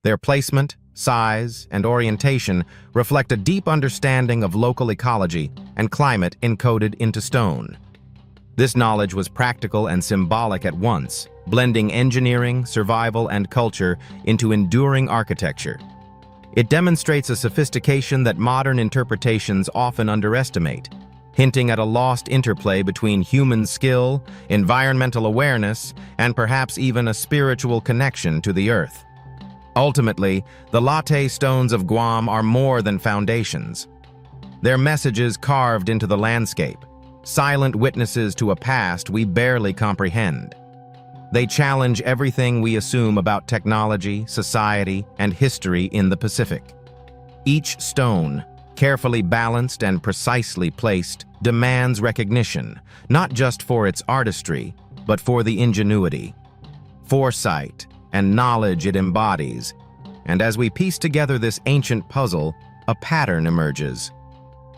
Their placement, size, and orientation reflect a deep understanding of local ecology and climate encoded into stone. This knowledge was practical and symbolic at once, blending engineering, survival, and culture into enduring architecture. It demonstrates a sophistication that modern interpretations often underestimate, hinting at a lost interplay between human skill, environmental awareness, and perhaps even a spiritual connection to the earth. Ultimately, the latte stones of Guam are more than foundations. They're messages carved into the landscape, silent witnesses to a past we barely comprehend. They challenge everything we assume about technology, society, and history in the Pacific. Each stone, carefully balanced and precisely placed, demands recognition, not just for its artistry, but for the ingenuity, foresight, and knowledge it embodies. And as we piece together this ancient puzzle, a pattern emerges.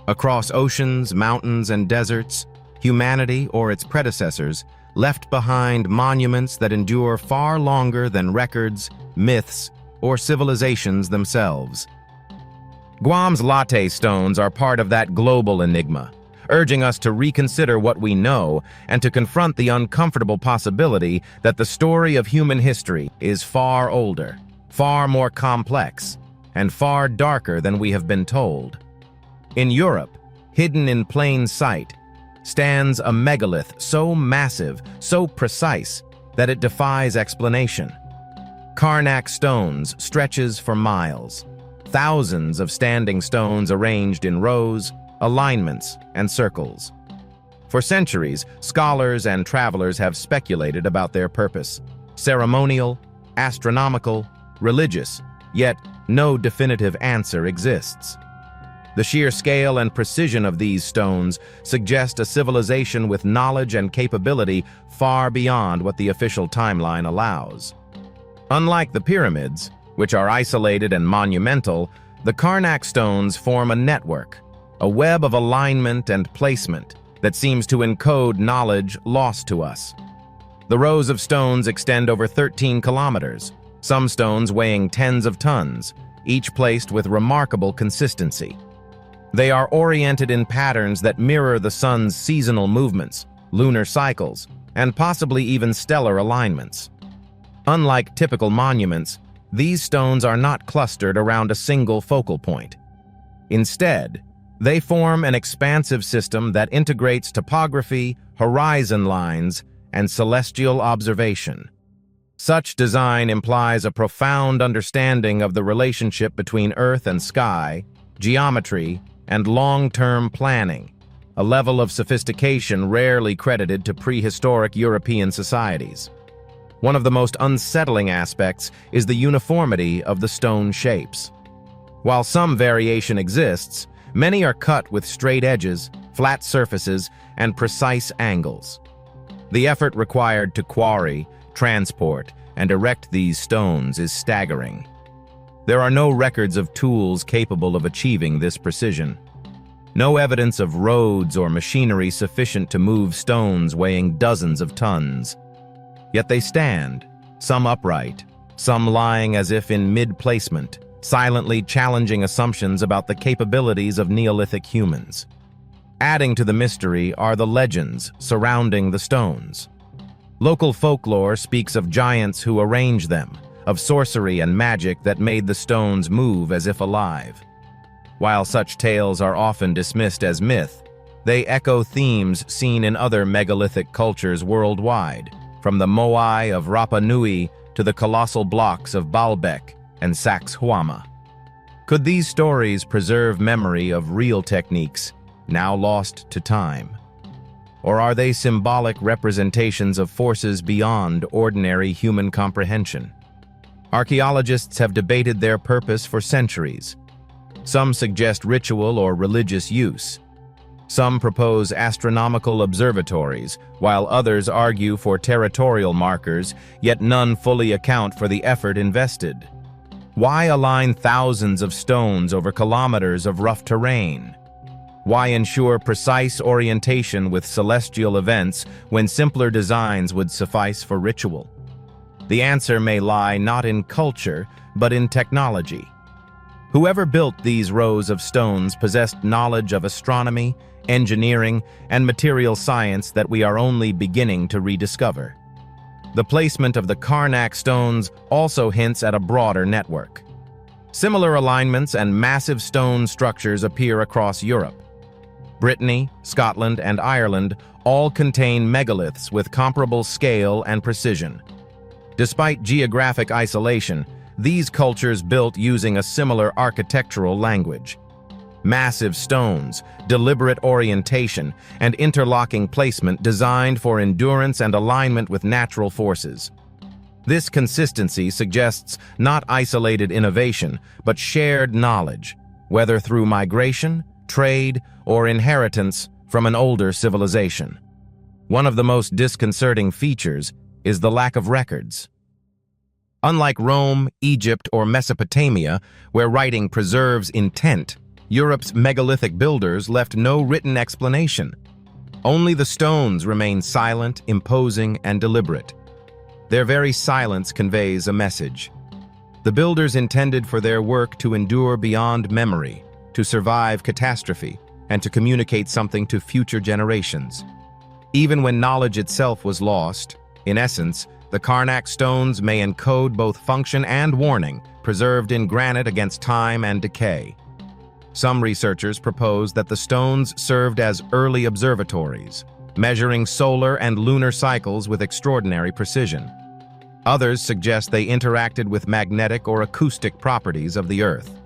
Across oceans, mountains, and deserts, humanity, or its predecessors, left behind monuments that endure far longer than records, myths, or civilizations themselves. Guam's latte stones are part of that global enigma, urging us to reconsider what we know and to confront the uncomfortable possibility that the story of human history is far older, far more complex, and far darker than we have been told. In Europe, hidden in plain sight, stands a megalith so massive, so precise, that it defies explanation. Karnak stones stretches for miles, thousands of standing stones arranged in rows, alignments, and circles. For centuries, scholars and travelers have speculated about their purpose: ceremonial, astronomical, religious, yet no definitive answer exists. The sheer scale and precision of these stones suggest a civilization with knowledge and capability far beyond what the official timeline allows. Unlike the pyramids, which are isolated and monumental, the Karnak stones form a network, a web of alignment and placement that seems to encode knowledge lost to us. The rows of stones extend over 13 kilometers, some stones weighing tens of tons, each placed with remarkable consistency. They are oriented in patterns that mirror the sun's seasonal movements, lunar cycles, and possibly even stellar alignments. Unlike typical monuments, these stones are not clustered around a single focal point. Instead, they form an expansive system that integrates topography, horizon lines, and celestial observation. Such design implies a profound understanding of the relationship between Earth and sky, geometry, and long-term planning, a level of sophistication rarely credited to prehistoric European societies. One of the most unsettling aspects is the uniformity of the stone shapes. While some variation exists, many are cut with straight edges, flat surfaces, and precise angles. The effort required to quarry, transport, and erect these stones is staggering. There are no records of tools capable of achieving this precision. No evidence of roads or machinery sufficient to move stones weighing dozens of tons. Yet they stand, some upright, some lying as if in mid-placement, silently challenging assumptions about the capabilities of Neolithic humans. Adding to the mystery are the legends surrounding the stones. Local folklore speaks of giants who arranged them, of sorcery and magic that made the stones move as if alive. While such tales are often dismissed as myth, they echo themes seen in other megalithic cultures worldwide, from the Moai of Rapa Nui to the colossal blocks of Baalbek and Sacsayhuama. Could these stories preserve memory of real techniques now lost to time? Or are they symbolic representations of forces beyond ordinary human comprehension? Archaeologists have debated their purpose for centuries. Some suggest ritual or religious use. Some propose astronomical observatories, while others argue for territorial markers, yet none fully account for the effort invested. Why align thousands of stones over kilometers of rough terrain? Why ensure precise orientation with celestial events when simpler designs would suffice for ritual? The answer may lie not in culture, but in technology. Whoever built these rows of stones possessed knowledge of astronomy, engineering, and material science that we are only beginning to rediscover. The placement of the Karnak stones also hints at a broader network. Similar alignments and massive stone structures appear across Europe. Brittany, Scotland, and Ireland all contain megaliths with comparable scale and precision. Despite geographic isolation, these cultures built using a similar architectural language. Massive stones, deliberate orientation, and interlocking placement designed for endurance and alignment with natural forces. This consistency suggests not isolated innovation, but shared knowledge, whether through migration, trade, or inheritance from an older civilization. One of the most disconcerting features is the lack of records. Unlike Rome, Egypt, or Mesopotamia, where writing preserves intent, Europe's megalithic builders left no written explanation. Only the stones remain silent, imposing, and deliberate. Their very silence conveys a message. The builders intended for their work to endure beyond memory, to survive catastrophe, and to communicate something to future generations. Even when knowledge itself was lost, in essence, the Karnak stones may encode both function and warning, preserved in granite against time and decay. Some researchers propose that the stones served as early observatories, measuring solar and lunar cycles with extraordinary precision. Others suggest they interacted with magnetic or acoustic properties of the Earth.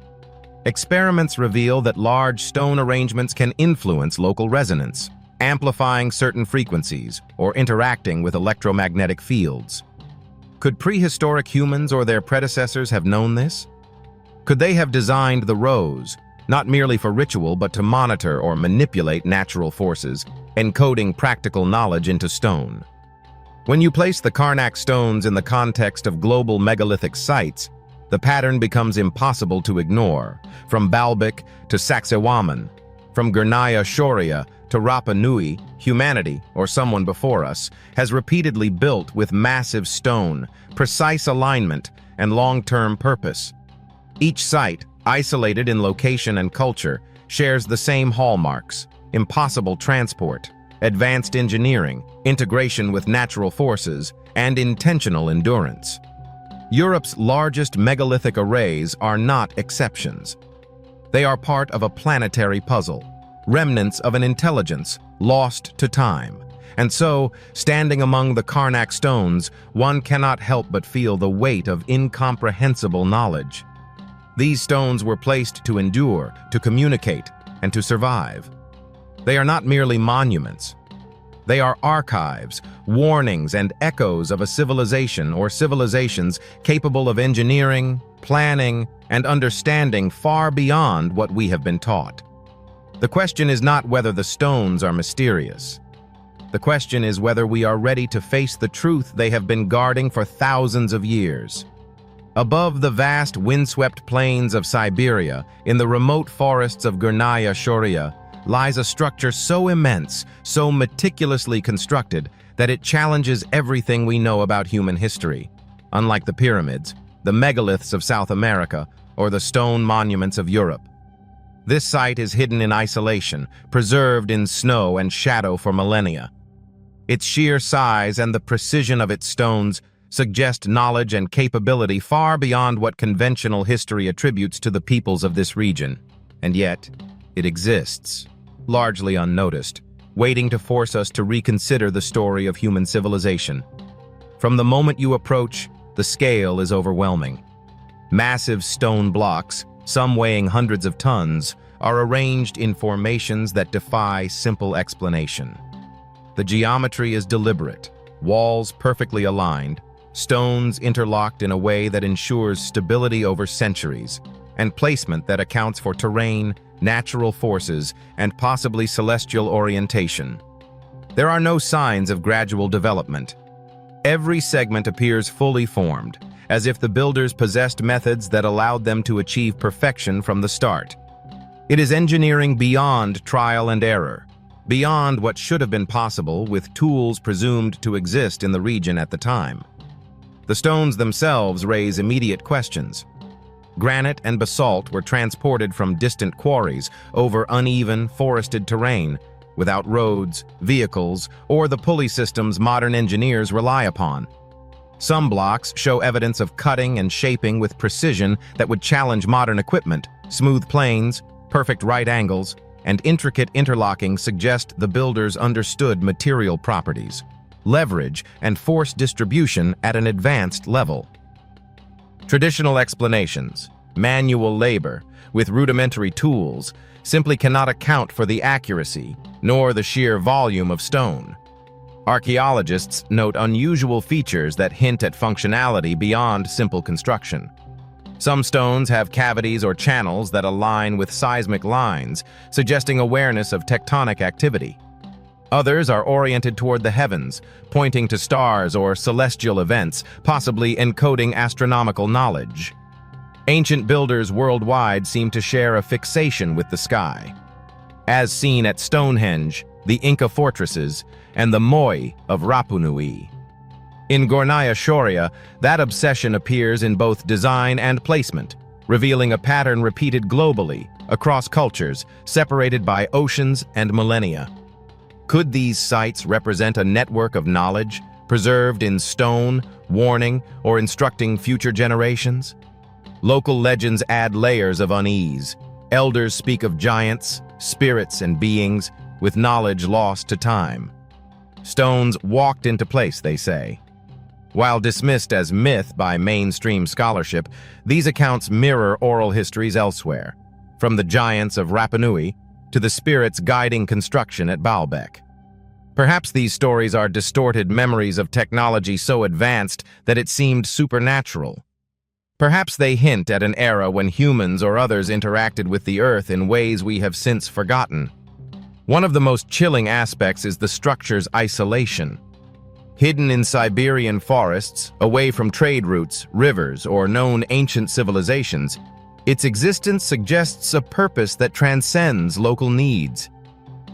Experiments reveal that large stone arrangements can influence local resonance, amplifying certain frequencies or interacting with electromagnetic fields. Could prehistoric humans or their predecessors have known this? Could they have designed the rows, not merely for ritual but to monitor or manipulate natural forces, encoding practical knowledge into stone? When you place the Karnak stones in the context of global megalithic sites, the pattern becomes impossible to ignore. From Baalbek to Sacsayhuaman, from Gurnaya Shoria to Rapa Nui, humanity, or someone before us, has repeatedly built with massive stone, precise alignment, and long-term purpose. Each site, isolated in location and culture, shares the same hallmarks: impossible transport, advanced engineering, integration with natural forces, and intentional endurance. Europe's largest megalithic arrays are not exceptions. They are part of a planetary puzzle, remnants of an intelligence lost to time. And so, standing among the Karnak stones, one cannot help but feel the weight of incomprehensible knowledge. These stones were placed to endure, to communicate, and to survive. They are not merely monuments. They are archives, warnings, and echoes of a civilization or civilizations capable of engineering, planning, and understanding far beyond what we have been taught. The question is not whether the stones are mysterious. The question is whether we are ready to face the truth they have been guarding for thousands of years. Above the vast windswept plains of Siberia, in the remote forests of Gurnaya Shoria, lies a structure so immense, so meticulously constructed, that it challenges everything we know about human history. Unlike the pyramids, the megaliths of South America, or the stone monuments of Europe. This site is hidden in isolation, preserved in snow and shadow for millennia. Its sheer size and the precision of its stones suggest knowledge and capability far beyond what conventional history attributes to the peoples of this region. And yet, it exists, largely unnoticed, waiting to force us to reconsider the story of human civilization. From the moment you approach, the scale is overwhelming. Massive stone blocks, some weighing hundreds of tons, are arranged in formations that defy simple explanation. The geometry is deliberate, walls perfectly aligned, stones interlocked in a way that ensures stability over centuries, and placement that accounts for terrain, natural forces, and possibly celestial orientation. There are no signs of gradual development. Every segment appears fully formed, as if the builders possessed methods that allowed them to achieve perfection from the start. It is engineering beyond trial and error, beyond what should have been possible with tools presumed to exist in the region at the time. The stones themselves raise immediate questions. Granite and basalt were transported from distant quarries over uneven, forested terrain, without roads, vehicles, or the pulley systems modern engineers rely upon. Some blocks show evidence of cutting and shaping with precision that would challenge modern equipment. Smooth planes, perfect right angles, and intricate interlocking suggest the builders understood material properties, leverage, and force distribution at an advanced level. Traditional explanations, manual labor, with rudimentary tools, simply cannot account for the accuracy, nor the sheer volume of stone. Archaeologists note unusual features that hint at functionality beyond simple construction. Some stones have cavities or channels that align with seismic lines, suggesting awareness of tectonic activity. Others are oriented toward the heavens, pointing to stars or celestial events, possibly encoding astronomical knowledge. Ancient builders worldwide seem to share a fixation with the sky, as seen at Stonehenge, the Inca fortresses, and the Moai of Rapa Nui. In Gornaya Shoria, that obsession appears in both design and placement, revealing a pattern repeated globally, across cultures, separated by oceans and millennia. Could these sites represent a network of knowledge, preserved in stone, warning, or instructing future generations? Local legends add layers of unease. Elders speak of giants, spirits, and beings, with knowledge lost to time. Stones walked into place, they say. While dismissed as myth by mainstream scholarship, these accounts mirror oral histories elsewhere, from the giants of Rapa Nui to the spirits guiding construction at Baalbek. Perhaps these stories are distorted memories of technology so advanced that it seemed supernatural. Perhaps they hint at an era when humans or others interacted with the earth in ways we have since forgotten. One of the most chilling aspects is the structure's isolation. Hidden in Siberian forests, away from trade routes, rivers, or known ancient civilizations, its existence suggests a purpose that transcends local needs.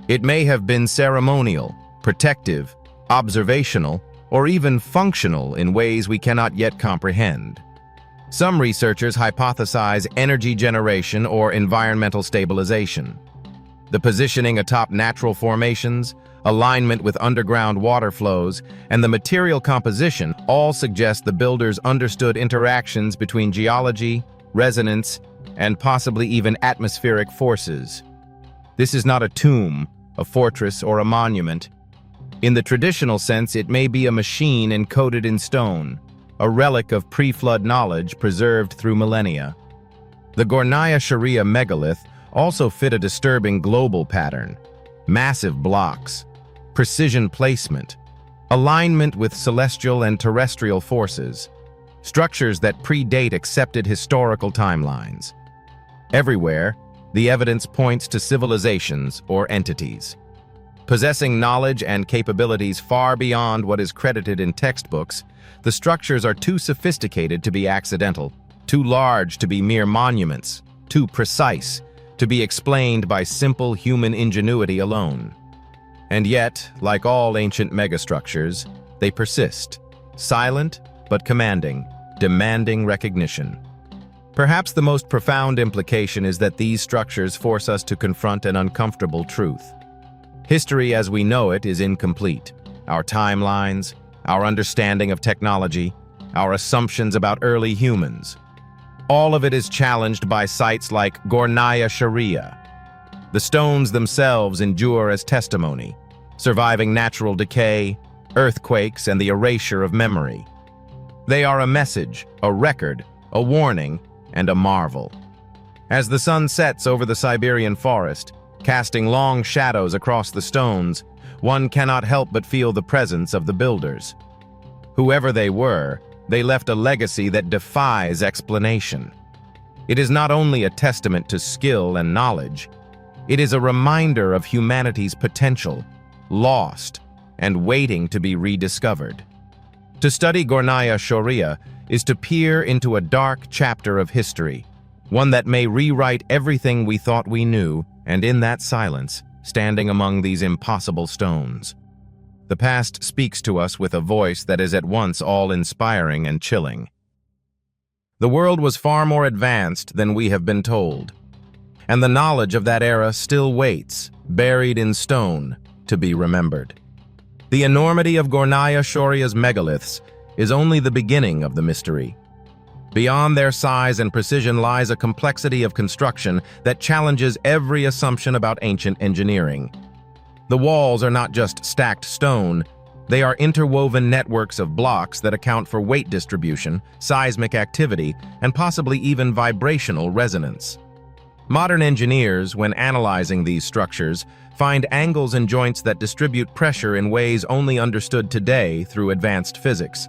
It may have been ceremonial, protective, observational, or even functional in ways we cannot yet comprehend. Some researchers hypothesize energy generation or environmental stabilization. The positioning atop natural formations, alignment with underground water flows, and the material composition all suggest the builders understood interactions between geology, resonance, and possibly even atmospheric forces. This is not a tomb, a fortress, or a monument. In the traditional sense, it may be a machine encoded in stone, a relic of pre-flood knowledge preserved through millennia. The Gornaya Shoria megalith also fit a disturbing global pattern: massive blocks, precision placement, alignment with celestial and terrestrial forces, structures that predate accepted historical timelines. Everywhere, the evidence points to civilizations or entities, possessing knowledge and capabilities far beyond what is credited in textbooks. The structures are too sophisticated to be accidental, too large to be mere monuments, too precise to be explained by simple human ingenuity alone. And yet, like all ancient megastructures, they persist, silent but commanding, demanding recognition. Perhaps the most profound implication is that these structures force us to confront an uncomfortable truth. History as we know it is incomplete. Our timelines, our understanding of technology, our assumptions about early humans. All of it is challenged by sites like Gornaya Shoria. The stones themselves endure as testimony, surviving natural decay, earthquakes, and the erasure of memory. They are a message, a record, a warning, and a marvel. As the sun sets over the Siberian forest, casting long shadows across the stones, one cannot help but feel the presence of the builders. Whoever they were, they left a legacy that defies explanation. It is not only a testament to skill and knowledge, it is a reminder of humanity's potential, lost, and waiting to be rediscovered. To study Gornaya Shoria is to peer into a dark chapter of history, one that may rewrite everything we thought we knew, and in that silence, standing among these impossible stones. The past speaks to us with a voice that is at once awe-inspiring and chilling. The world was far more advanced than we have been told, and the knowledge of that era still waits, buried in stone, to be remembered. The enormity of Gornaya Shoria's megaliths is only the beginning of the mystery. Beyond their size and precision lies a complexity of construction that challenges every assumption about ancient engineering. The walls are not just stacked stone, they are interwoven networks of blocks that account for weight distribution, seismic activity, and possibly even vibrational resonance. Modern engineers, when analyzing these structures, find angles and joints that distribute pressure in ways only understood today through advanced physics.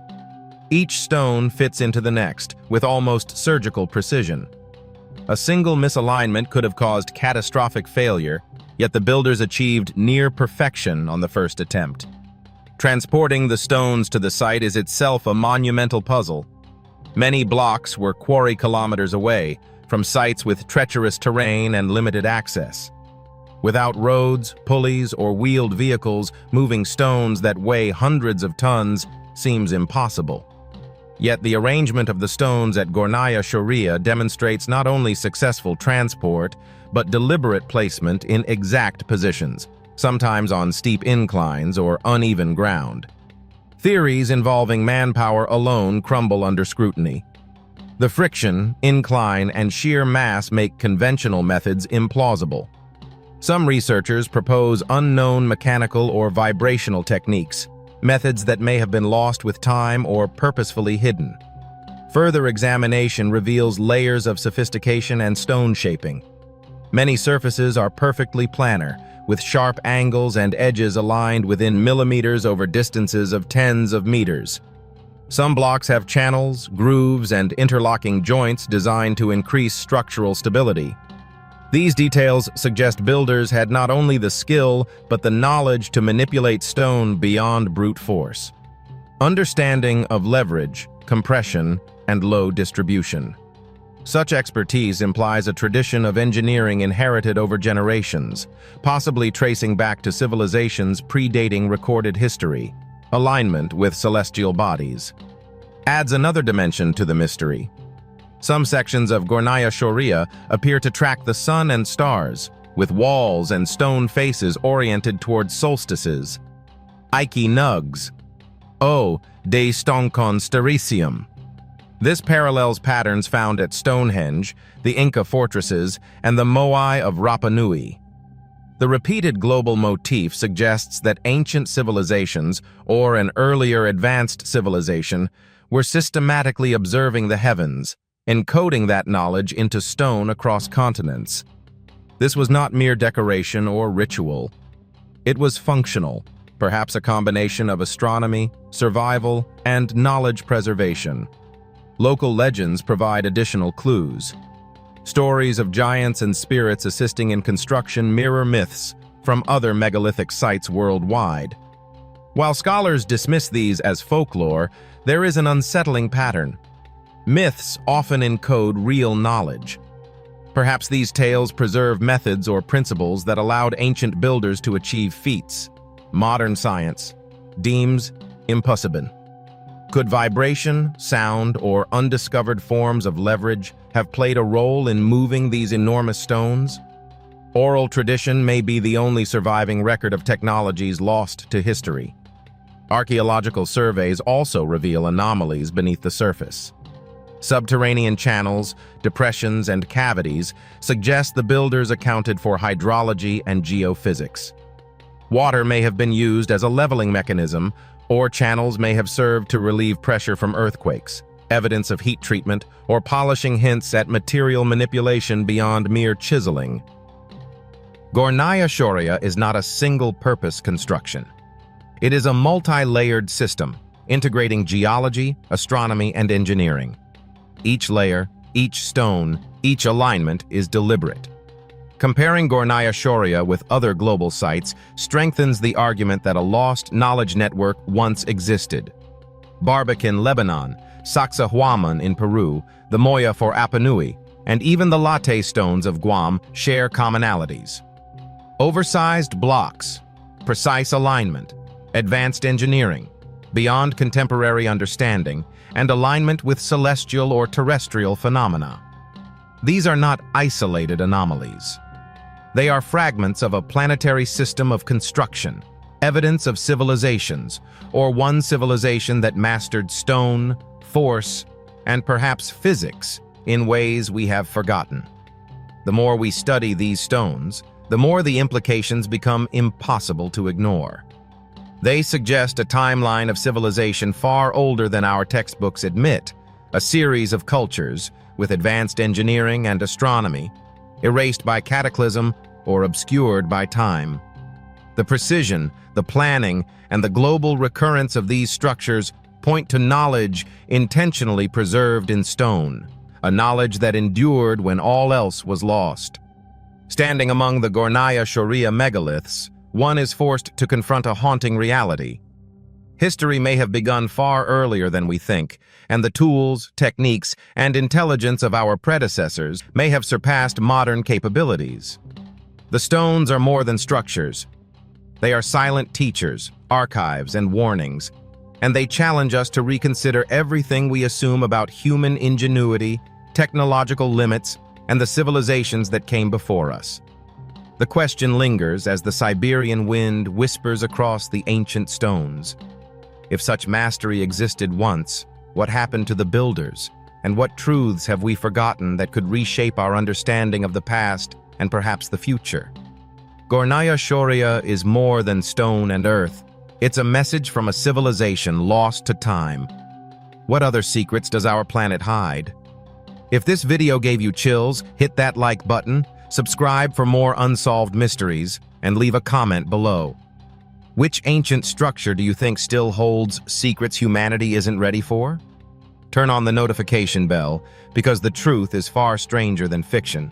Each stone fits into the next, with almost surgical precision. A single misalignment could have caused catastrophic failure, yet the builders achieved near perfection on the first attempt. Transporting the stones to the site is itself a monumental puzzle. Many blocks were quarry kilometers away, from sites with treacherous terrain and limited access. Without roads, pulleys, or wheeled vehicles, moving stones that weigh hundreds of tons seems impossible. Yet the arrangement of the stones at Gornaya Shoria demonstrates not only successful transport, but deliberate placement in exact positions, sometimes on steep inclines or uneven ground. Theories involving manpower alone crumble under scrutiny. The friction, incline, and sheer mass make conventional methods implausible. Some researchers propose unknown mechanical or vibrational techniques, methods that may have been lost with time or purposefully hidden. Further examination reveals layers of sophistication and stone shaping. Many surfaces are perfectly planar, with sharp angles and edges aligned within millimeters over distances of tens of meters. Some blocks have channels, grooves, and interlocking joints designed to increase structural stability. These details suggest builders had not only the skill, but the knowledge to manipulate stone beyond brute force. Understanding of leverage, compression, and load distribution. Such expertise implies a tradition of engineering inherited over generations, possibly tracing back to civilizations predating recorded history. Alignment with celestial bodies adds another dimension to the mystery. Some sections of Gornaya Shoria appear to track the sun and stars, with walls and stone faces oriented towards solstices. Iki nugs. O de Stonkon Stericium. This parallels patterns found at Stonehenge, the Inca fortresses, and the Moai of Rapa Nui. The repeated global motif suggests that ancient civilizations, or an earlier advanced civilization, were systematically observing the heavens, encoding that knowledge into stone across continents. This was not mere decoration or ritual. It was functional, perhaps a combination of astronomy, survival, and knowledge preservation. Local legends provide additional clues. Stories of giants and spirits assisting in construction mirror myths from other megalithic sites worldwide. While scholars dismiss these as folklore, there is an unsettling pattern. Myths often encode real knowledge. Perhaps these tales preserve methods or principles that allowed ancient builders to achieve feats modern science deems impossible. Could vibration, sound, or undiscovered forms of leverage have played a role in moving these enormous stones? Oral tradition may be the only surviving record of technologies lost to history. Archaeological surveys also reveal anomalies beneath the surface. Subterranean channels, depressions, and cavities suggest the builders accounted for hydrology and geophysics. Water may have been used as a leveling mechanism, or channels may have served to relieve pressure from earthquakes, evidence of heat treatment, or polishing hints at material manipulation beyond mere chiseling. Gornaya Shoria is not a single-purpose construction. It is a multi-layered system, integrating geology, astronomy, and engineering. Each layer, each stone, each alignment is deliberate. Comparing Gornaya Shoria with other global sites strengthens the argument that a lost knowledge network once existed. Barbak in Lebanon, Sacsayhuaman in Peru, the Moya for Rapa Nui, and even the latte stones of Guam share commonalities. Oversized blocks, precise alignment, advanced engineering, beyond contemporary understanding, and alignment with celestial or terrestrial phenomena. These are not isolated anomalies. They are fragments of a planetary system of construction, evidence of civilizations, or one civilization that mastered stone, force, and perhaps physics in ways we have forgotten. The more we study these stones, the more the implications become impossible to ignore. They suggest a timeline of civilization far older than our textbooks admit, a series of cultures with advanced engineering and astronomy, erased by cataclysm or obscured by time. The precision, the planning, and the global recurrence of these structures point to knowledge intentionally preserved in stone, a knowledge that endured when all else was lost. Standing among the Gornaya Shoria megaliths, one is forced to confront a haunting reality. History may have begun far earlier than we think, and the tools, techniques, and intelligence of our predecessors may have surpassed modern capabilities. The stones are more than structures. They are silent teachers, archives, and warnings, and they challenge us to reconsider everything we assume about human ingenuity, technological limits, and the civilizations that came before us. The question lingers as the Siberian wind whispers across the ancient stones. If such mastery existed once, what happened to the builders? And what truths have we forgotten that could reshape our understanding of the past and perhaps the future? Gornaya Shoria is more than stone and earth. It's a message from a civilization lost to time. What other secrets does our planet hide? If this video gave you chills, hit that like button, subscribe for more unsolved mysteries, and leave a comment below. Which ancient structure do you think still holds secrets humanity isn't ready for? Turn on the notification bell, because the truth is far stranger than fiction.